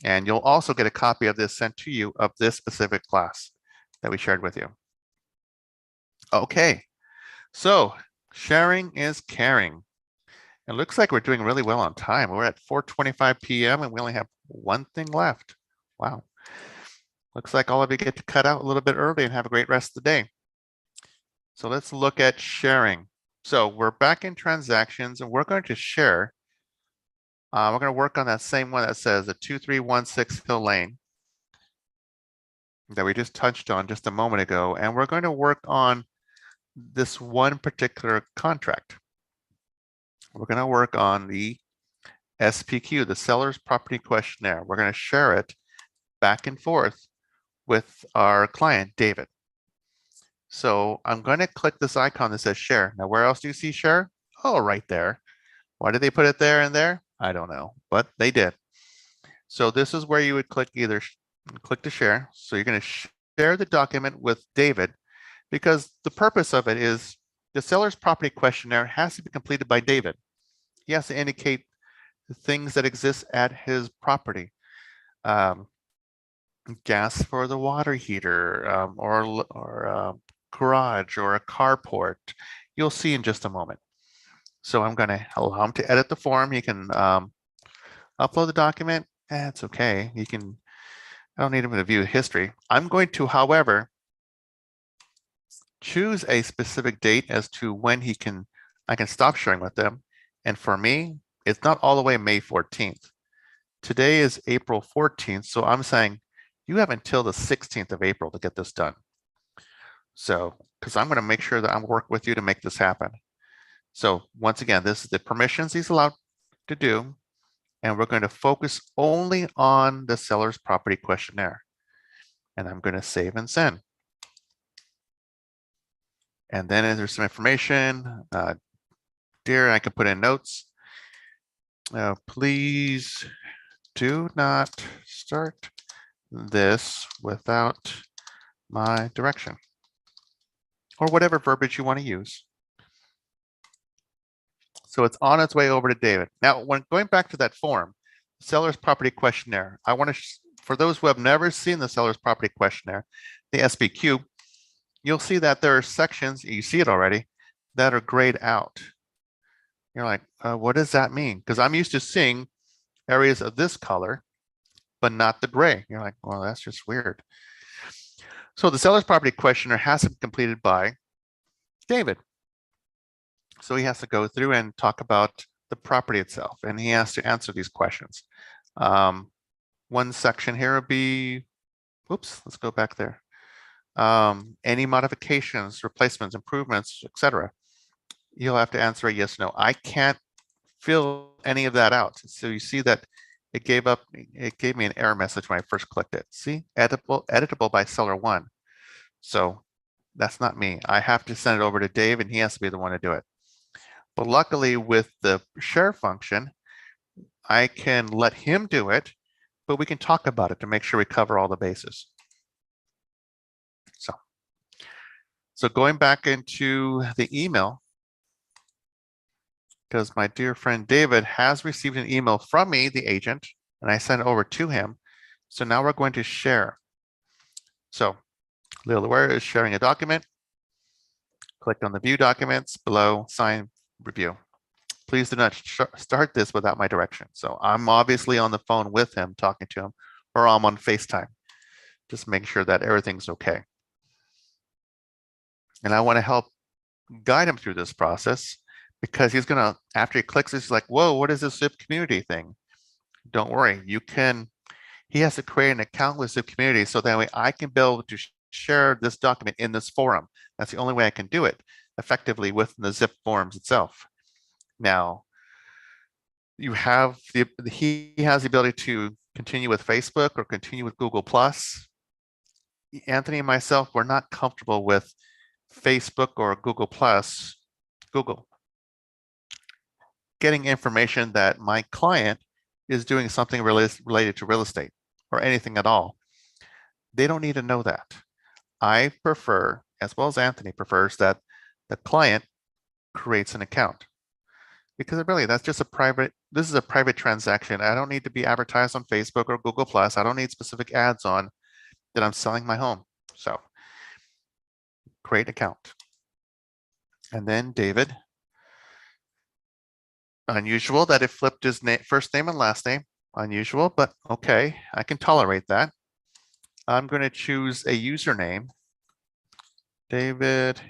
And you'll also get a copy of this sent to you of this specific class that we shared with you. Okay. So sharing is caring. It looks like we're doing really well on time. We're at 4:25 p.m. and we only have one thing left. Wow. Looks like all of you get to cut out a little bit early and have a great rest of the day. So let's look at sharing. So we're back in transactions and we're going to share. We're going to work on that same one that says the 2316 Hill Lane that we just touched on just a moment ago. And we're going to work on this one particular contract. We're going to work on the SPQ, the Seller's Property Questionnaire. We're going to share it back and forth with our client, David. So I'm going to click this icon that says share. Now, where else do you see share? Oh, right there. Why did they put it there and there? I don't know, but they did. So this is where you would click either click to share. So you're going to share the document with David because the purpose of it is the seller's property questionnaire has to be completed by David. He has to indicate the things that exist at his property. Gas for the water heater, or garage or a carport. You'll see in just a moment. So I'm going to allow him to edit the form. He can upload the document. That's okay. You can. I don't need him to view history. I'm going to, however, choose a specific date as to when I can stop sharing with them. And for me, it's not all the way May 14th. Today is April 14th. So I'm saying you have until the 16th of April to get this done. So, because I'm going to make sure that I'm working with you to make this happen. So once again, this is the permissions he's allowed to do. And we're going to focus only on the seller's property questionnaire. And I'm going to save and send. And then there's some information. Dear, I can put in notes. Please do not start this without my direction, or whatever verbiage you want to use. So it's on its way over to David. Now, when going back to that form, seller's property questionnaire, I want to, for those who have never seen the seller's property questionnaire, the SPQ, you'll see that there are sections, you see it already, that are grayed out. You're like, what does that mean? Because I'm used to seeing areas of this color, but not the gray. You're like, well, that's just weird. So the seller's property questionnaire has to be completed by David. So he has to go through and talk about the property itself, and he has to answer these questions. One section here would be, whoops, let's go back there. Any modifications, replacements, improvements, etc. You'll have to answer a yes, no. I can't fill any of that out. So you see that it gave me an error message when I first clicked it. See, editable by seller one. So that's not me. I have to send it over to Dave, and he has to be the one to do it. But luckily with the share function, I can let him do it, but we can talk about it to make sure we cover all the bases. So going back into the email, because my dear friend David has received an email from me, the agent, and I sent it over to him. So now we're going to share. So Little Aware is sharing a document. Click on the view documents below, sign, review. Please do not start this without my direction. So I'm obviously on the phone with him, talking to him, or I'm on FaceTime. Just make sure that everything's okay. And I want to help guide him through this process because he's gonna, after he clicks, he's like, whoa, what is this zip community thing? Don't worry, he has to create an account with zip community so that way I can be able to share this document in this forum. That's the only way I can do it effectively within the zip forms itself. Now, he has the ability to continue with Facebook or continue with Google Plus. Anthony and myself, we're not comfortable with Facebook or Google Plus, Google, getting information that my client is doing something related to real estate or anything at all. They don't need to know that. I prefer, as well as Anthony prefers, that the client creates an account because really this is a private transaction. I don't need to be advertised on Facebook or Google Plus. I don't need specific ads on that I'm selling my home. So create account. And then David, unusual that it flipped his first name and last name. Unusual, but okay, I can tolerate that. I'm going to choose a username. David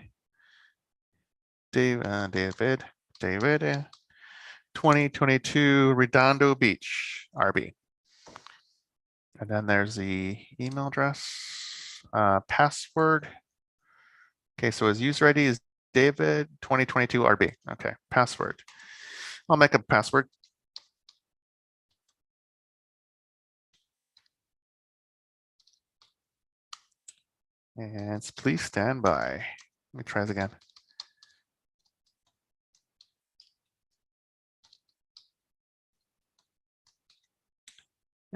2022 Redondo Beach, RB. And then there's the email address, password. Okay, so his user ID is David 2022 RB. Okay, password. I'll make a password. And please stand by. Let me try this again.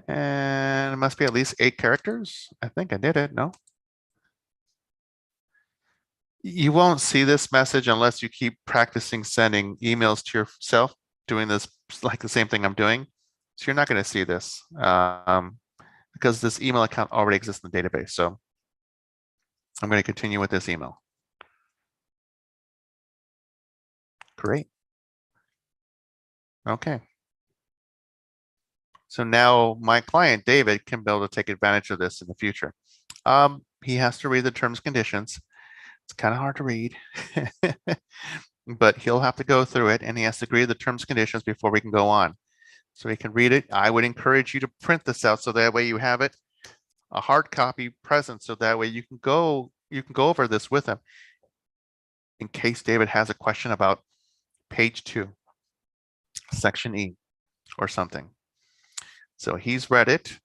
And it must be at least 8 characters. I think I did it, no? You won't see this message unless you keep practicing sending emails to yourself, doing this like the same thing I'm doing. So you're not going to see this because this email account already exists in the database. So I'm going to continue with this email. Great. Okay. So now my client, David, can be able to take advantage of this in the future. He has to read the terms and conditions. It's kind of hard to read, but he'll have to go through it and he has to agree to the terms and conditions before we can go on. So he can read it. I would encourage you to print this out so that way you have it, a hard copy present, so that way you can go over this with him in case David has a question about page 2, section E or something. So he's read it.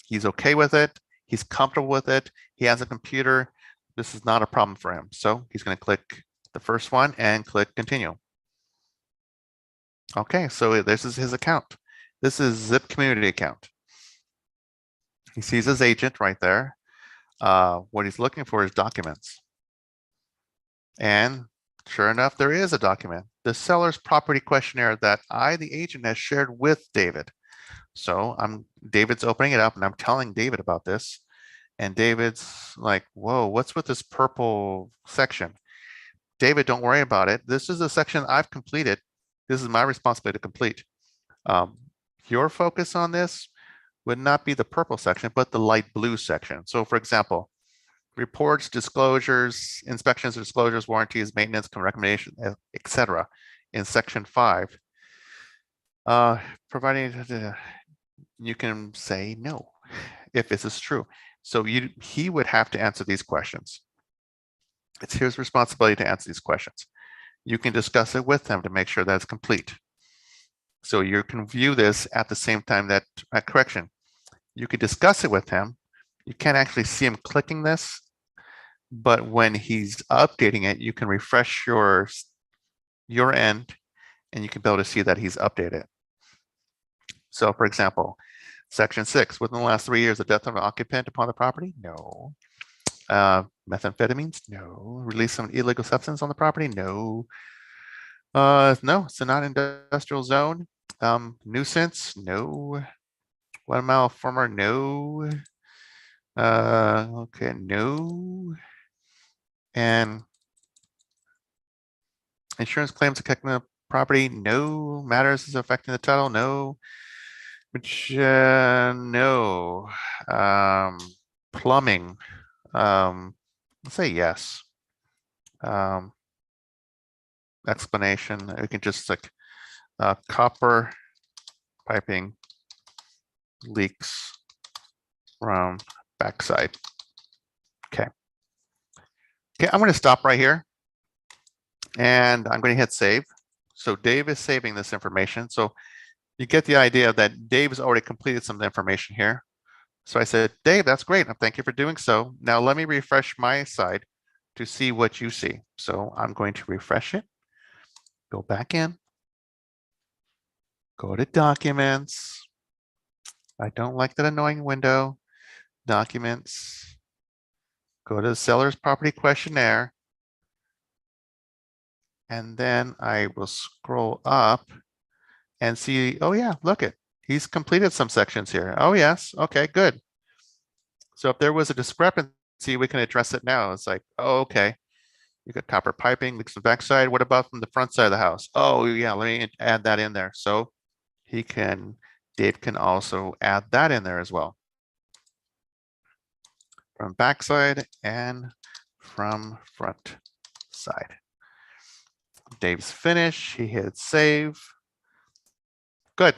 He's okay with it. He's comfortable with it. He has a computer. This is not a problem for him. So he's going to click the first one and click continue. Okay, so this is his account. This is Zip Community account. He sees his agent right there. What he's looking for is documents. And sure enough, there is a document. The seller's property questionnaire that I, the agent, has shared with David. So David's opening it up and I'm telling David about this. And David's like, whoa, what's with this purple section? David, don't worry about it. This is a section I've completed. This is my responsibility to complete. Your focus on this would not be the purple section, but the light blue section. So for example, reports, disclosures, inspections, disclosures, warranties, maintenance, recommendation, etc. in section 5. Providing you can say no if this is true. So he would have to answer these questions. It's his responsibility to answer these questions. You can discuss it with him to make sure that it's complete. So you can view this at the same time that correction. You could discuss it with him. You can't actually see him clicking this, but when he's updating it, you can refresh your end and you can be able to see that he's updated. So for example, Section 6, within the last 3 years, the death of an occupant upon the property? No. Methamphetamines? No. Release of an illegal substance on the property? No. No, it's a non-industrial zone. Nuisance? No. 1 mile former? No. Okay, no. And insurance claims affecting the property? No. Matters is affecting the title? No. Which, no. Plumbing? Let's say yes. Explanation, we can just like copper piping leaks from backside. Okay. Okay, I'm going to stop right here and I'm going to hit save. So Dave is saving this information. So you get the idea that Dave has already completed some information here. So I said, Dave, that's great. Thank you for doing so. Now let me refresh my side to see what you see. So I'm going to refresh it. Go back in. Go to documents. I don't like that annoying window. Documents. Go to the seller's property questionnaire. And then I will scroll up and see, oh yeah, look it. He's completed some sections here. Oh yes, okay, good. So if there was a discrepancy, we can address it now. It's like, oh, okay. You got copper piping, leaks from the backside. What about from the front side of the house? Oh yeah, let me add that in there. So Dave can also add that in there as well. From backside and from front side. Dave's finished. He hit save. Good.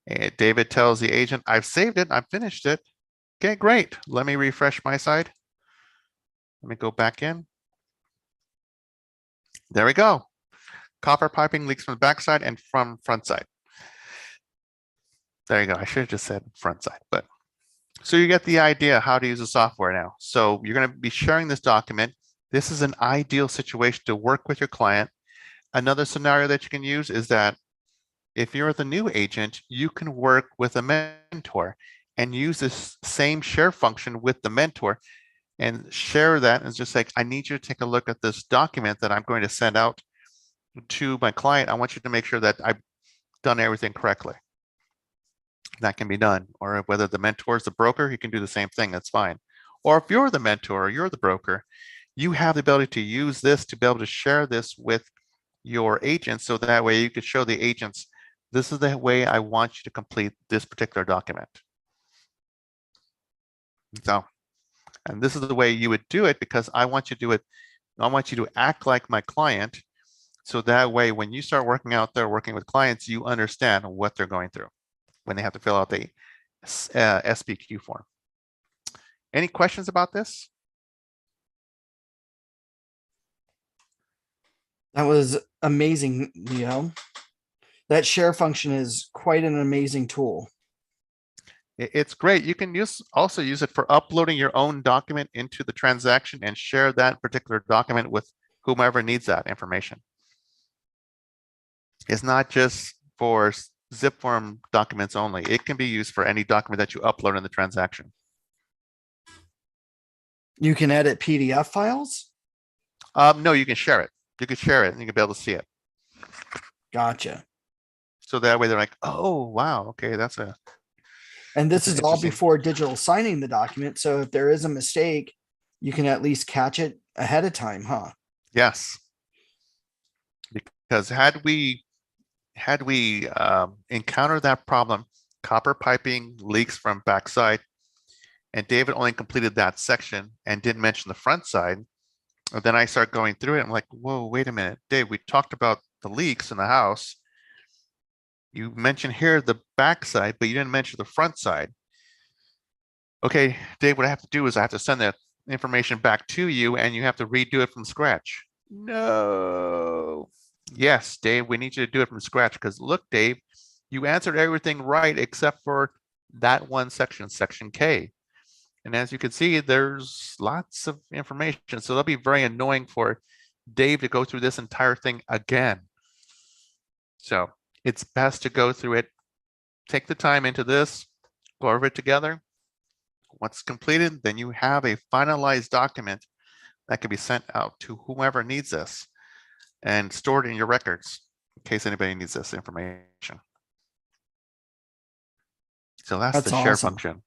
And David tells the agent, I've saved it. I've finished it. Okay, great. Let me refresh my side. Let me go back in. There we go. Copper piping leaks from the backside and from front side. There you go. I should have just said front side, but so you get the idea how to use the software now. So you're going to be sharing this document. This is an ideal situation to work with your client. Another scenario that you can use is that if you're the new agent, you can work with a mentor and use this same share function with the mentor and share that and just like, I need you to take a look at this document that I'm going to send out to my client. I want you to make sure that I've done everything correctly. That can be done. Or whether the mentor is the broker, you can do the same thing. That's fine. Or if you're the mentor or you're the broker, you have the ability to use this to be able to share this with your agents. So that way you could show the agents, this is the way I want you to complete this particular document. So, and this is the way you would do it because I want you to do it. I want you to act like my client. So that way, when you start working out there, working with clients, you understand what they're going through when they have to fill out the SPQ form. Any questions about this? That was amazing, Leo. That share function is quite an amazing tool. It's great. You can also use it for uploading your own document into the transaction and share that particular document with whomever needs that information. It's not just for zipForm documents only. It can be used for any document that you upload in the transaction. You can edit PDF files? No, you can share it. You can share it and you can be able to see it. Gotcha. So that way they're like, oh, wow, okay, that's a. And this is all interesting. before digital signing the document. So if there is a mistake, you can at least catch it ahead of time, huh? Yes. Because had we encountered that problem, copper piping leaks from backside, and David only completed that section and didn't mention the front side, and then I start going through it. I'm like, whoa, wait a minute, Dave, we talked about the leaks in the house. You mentioned here the back side, but you didn't mention the front side. Okay, Dave, what I have to do is I have to send that information back to you and you have to redo it from scratch. No. Yes, Dave, we need you to do it from scratch because look, Dave, you answered everything right except for that one section, section K. And as you can see, there's lots of information. So that'll be very annoying for Dave to go through this entire thing again. So it's best to go through it, take the time into this, go over it together. Once completed, then you have a finalized document that can be sent out to whomever needs this and stored in your records in case anybody needs this information. So that's the That's share awesome. function.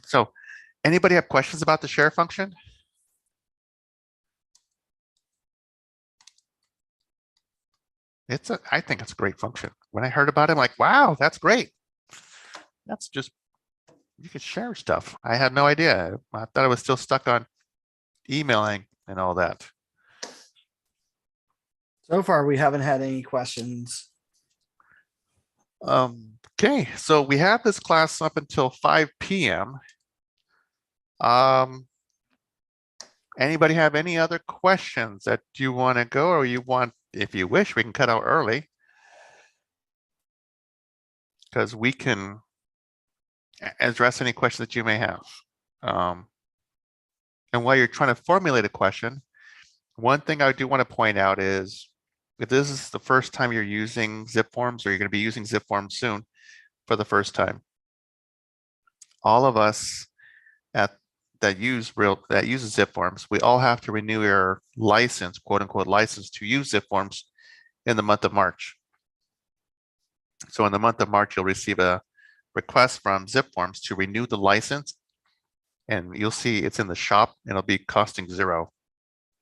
So anybody have questions about the share function? I think it's a great function. When I heard about it, I'm like, wow, that's great. That's just, you could share stuff. I had no idea. I thought I was still stuck on emailing and all that. So far, we haven't had any questions. Okay, so we have this class up until 5 p.m. Anybody have any other questions that you want to go, or you want, if you wish, we can cut out early, because we can address any questions that you may have. And while you're trying to formulate a question, one thing I do want to point out is, if this is the first time you're using zipForms, or you're going to be using zipForms soon for the first time, all of us that uses zipForms, we all have to renew your license, quote unquote license, to use zipForms in the month of March. So in the month of March, you'll receive a request from zipForms to renew the license, and you'll see it's in the shop and it'll be costing $0.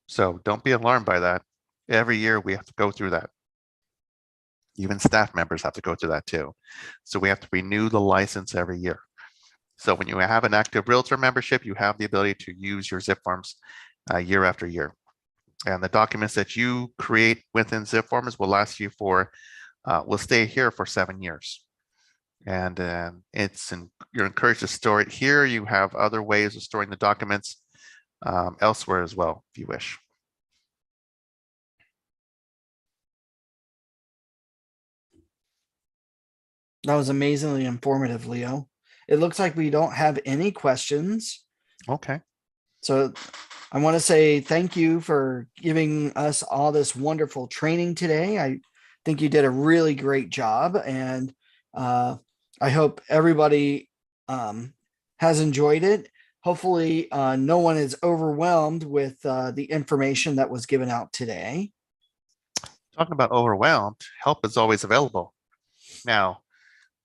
So don't be alarmed by that. Every year we have to go through that. Even staff members have to go through that too. So we have to renew the license every year. So when you have an active realtor membership, you have the ability to use your zipForms year after year. And the documents that you create within zipForms will last you for, will stay here for 7 years. And you're encouraged to store it here. You have other ways of storing the documents elsewhere as well, if you wish. That was amazingly informative, Leo. It looks like we don't have any questions. Okay. So I want to say thank you for giving us all this wonderful training today. I think you did a really great job, and I hope everybody has enjoyed it. Hopefully, no one is overwhelmed with the information that was given out today. Talking about overwhelmed, help is always available. Now,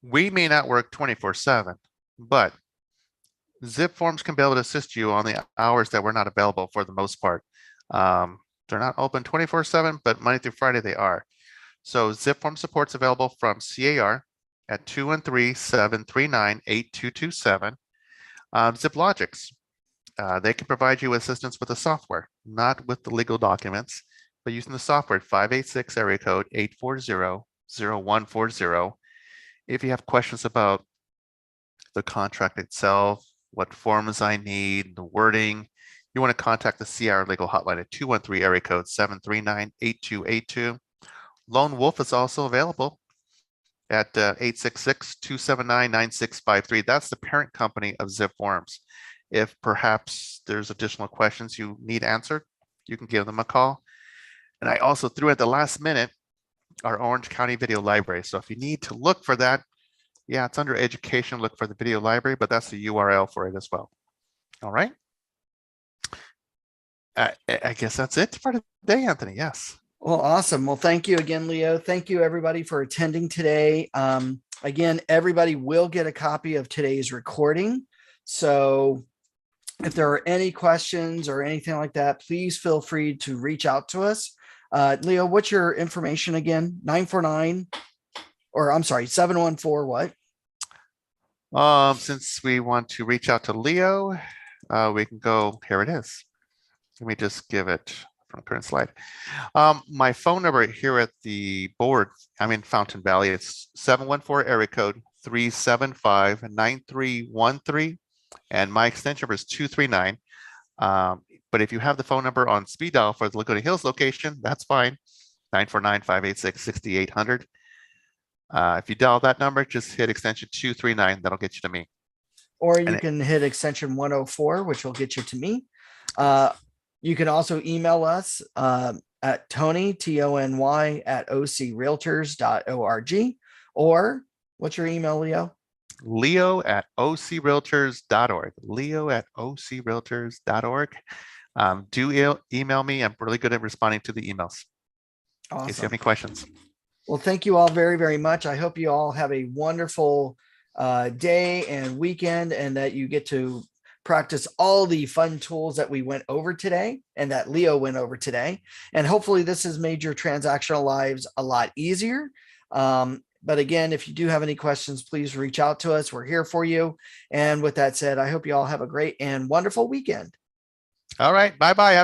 we may not work 24/7, but zipForms can be able to assist you on the hours that we're not available for the most part. They're not open 24/7, but Monday through Friday they are. So zipForm support's available from CAR at 213-739-8227. ZipLogix, they can provide you assistance with the software, not with the legal documents, but using the software at 586 area code 840-0140. If you have questions about the contract itself, what forms I need, the wording, you want to contact the CR Legal Hotline at 213 area code 739-8282. Lone Wolf is also available at 866-279-9653. That's the parent company of zipForms. If perhaps there's additional questions you need answered, you can give them a call. And I also threw at the last minute our Orange County Video Library. So if you need to look for that, yeah, it's under education, look for the video library, but that's the URL for it as well. All right. I guess that's it for today, Anthony. Yes. Well, awesome. Well, thank you again, Leo. Thank you, everybody, for attending today. Again, everybody will get a copy of today's recording. So if there are any questions or anything like that, please feel free to reach out to us. Leo, what's your information again? 949, or I'm sorry, 714 what? Since we want to reach out to Leo, we can go, here it is. Let me just give it from current slide. My phone number here at the board, I'm in Fountain Valley, it's 714 area code 375-9313, and my extension number is 239. But if you have the phone number on speed dial for the Laguna Hills location, that's fine, 949-586-6800. If you dial that number, just hit extension 239, that'll get you to me. Or you can hit extension 104, which will get you to me. You can also email us at Tony, Tony at ocrealtors.org. Or what's your email, Leo? Leo at ocrealtors.org. Leo at ocrealtors.org. Do email me. I'm really good at responding to the emails. In case you have Awesome. any questions. Well, thank you all very, very much. I hope you all have a wonderful day and weekend, and that you get to practice all the fun tools that we went over today and that Leo went over today. And hopefully this has made your transactional lives a lot easier. But again, if you do have any questions, please reach out to us. We're here for you. And with that said, I hope you all have a great and wonderful weekend. All right. Bye-bye.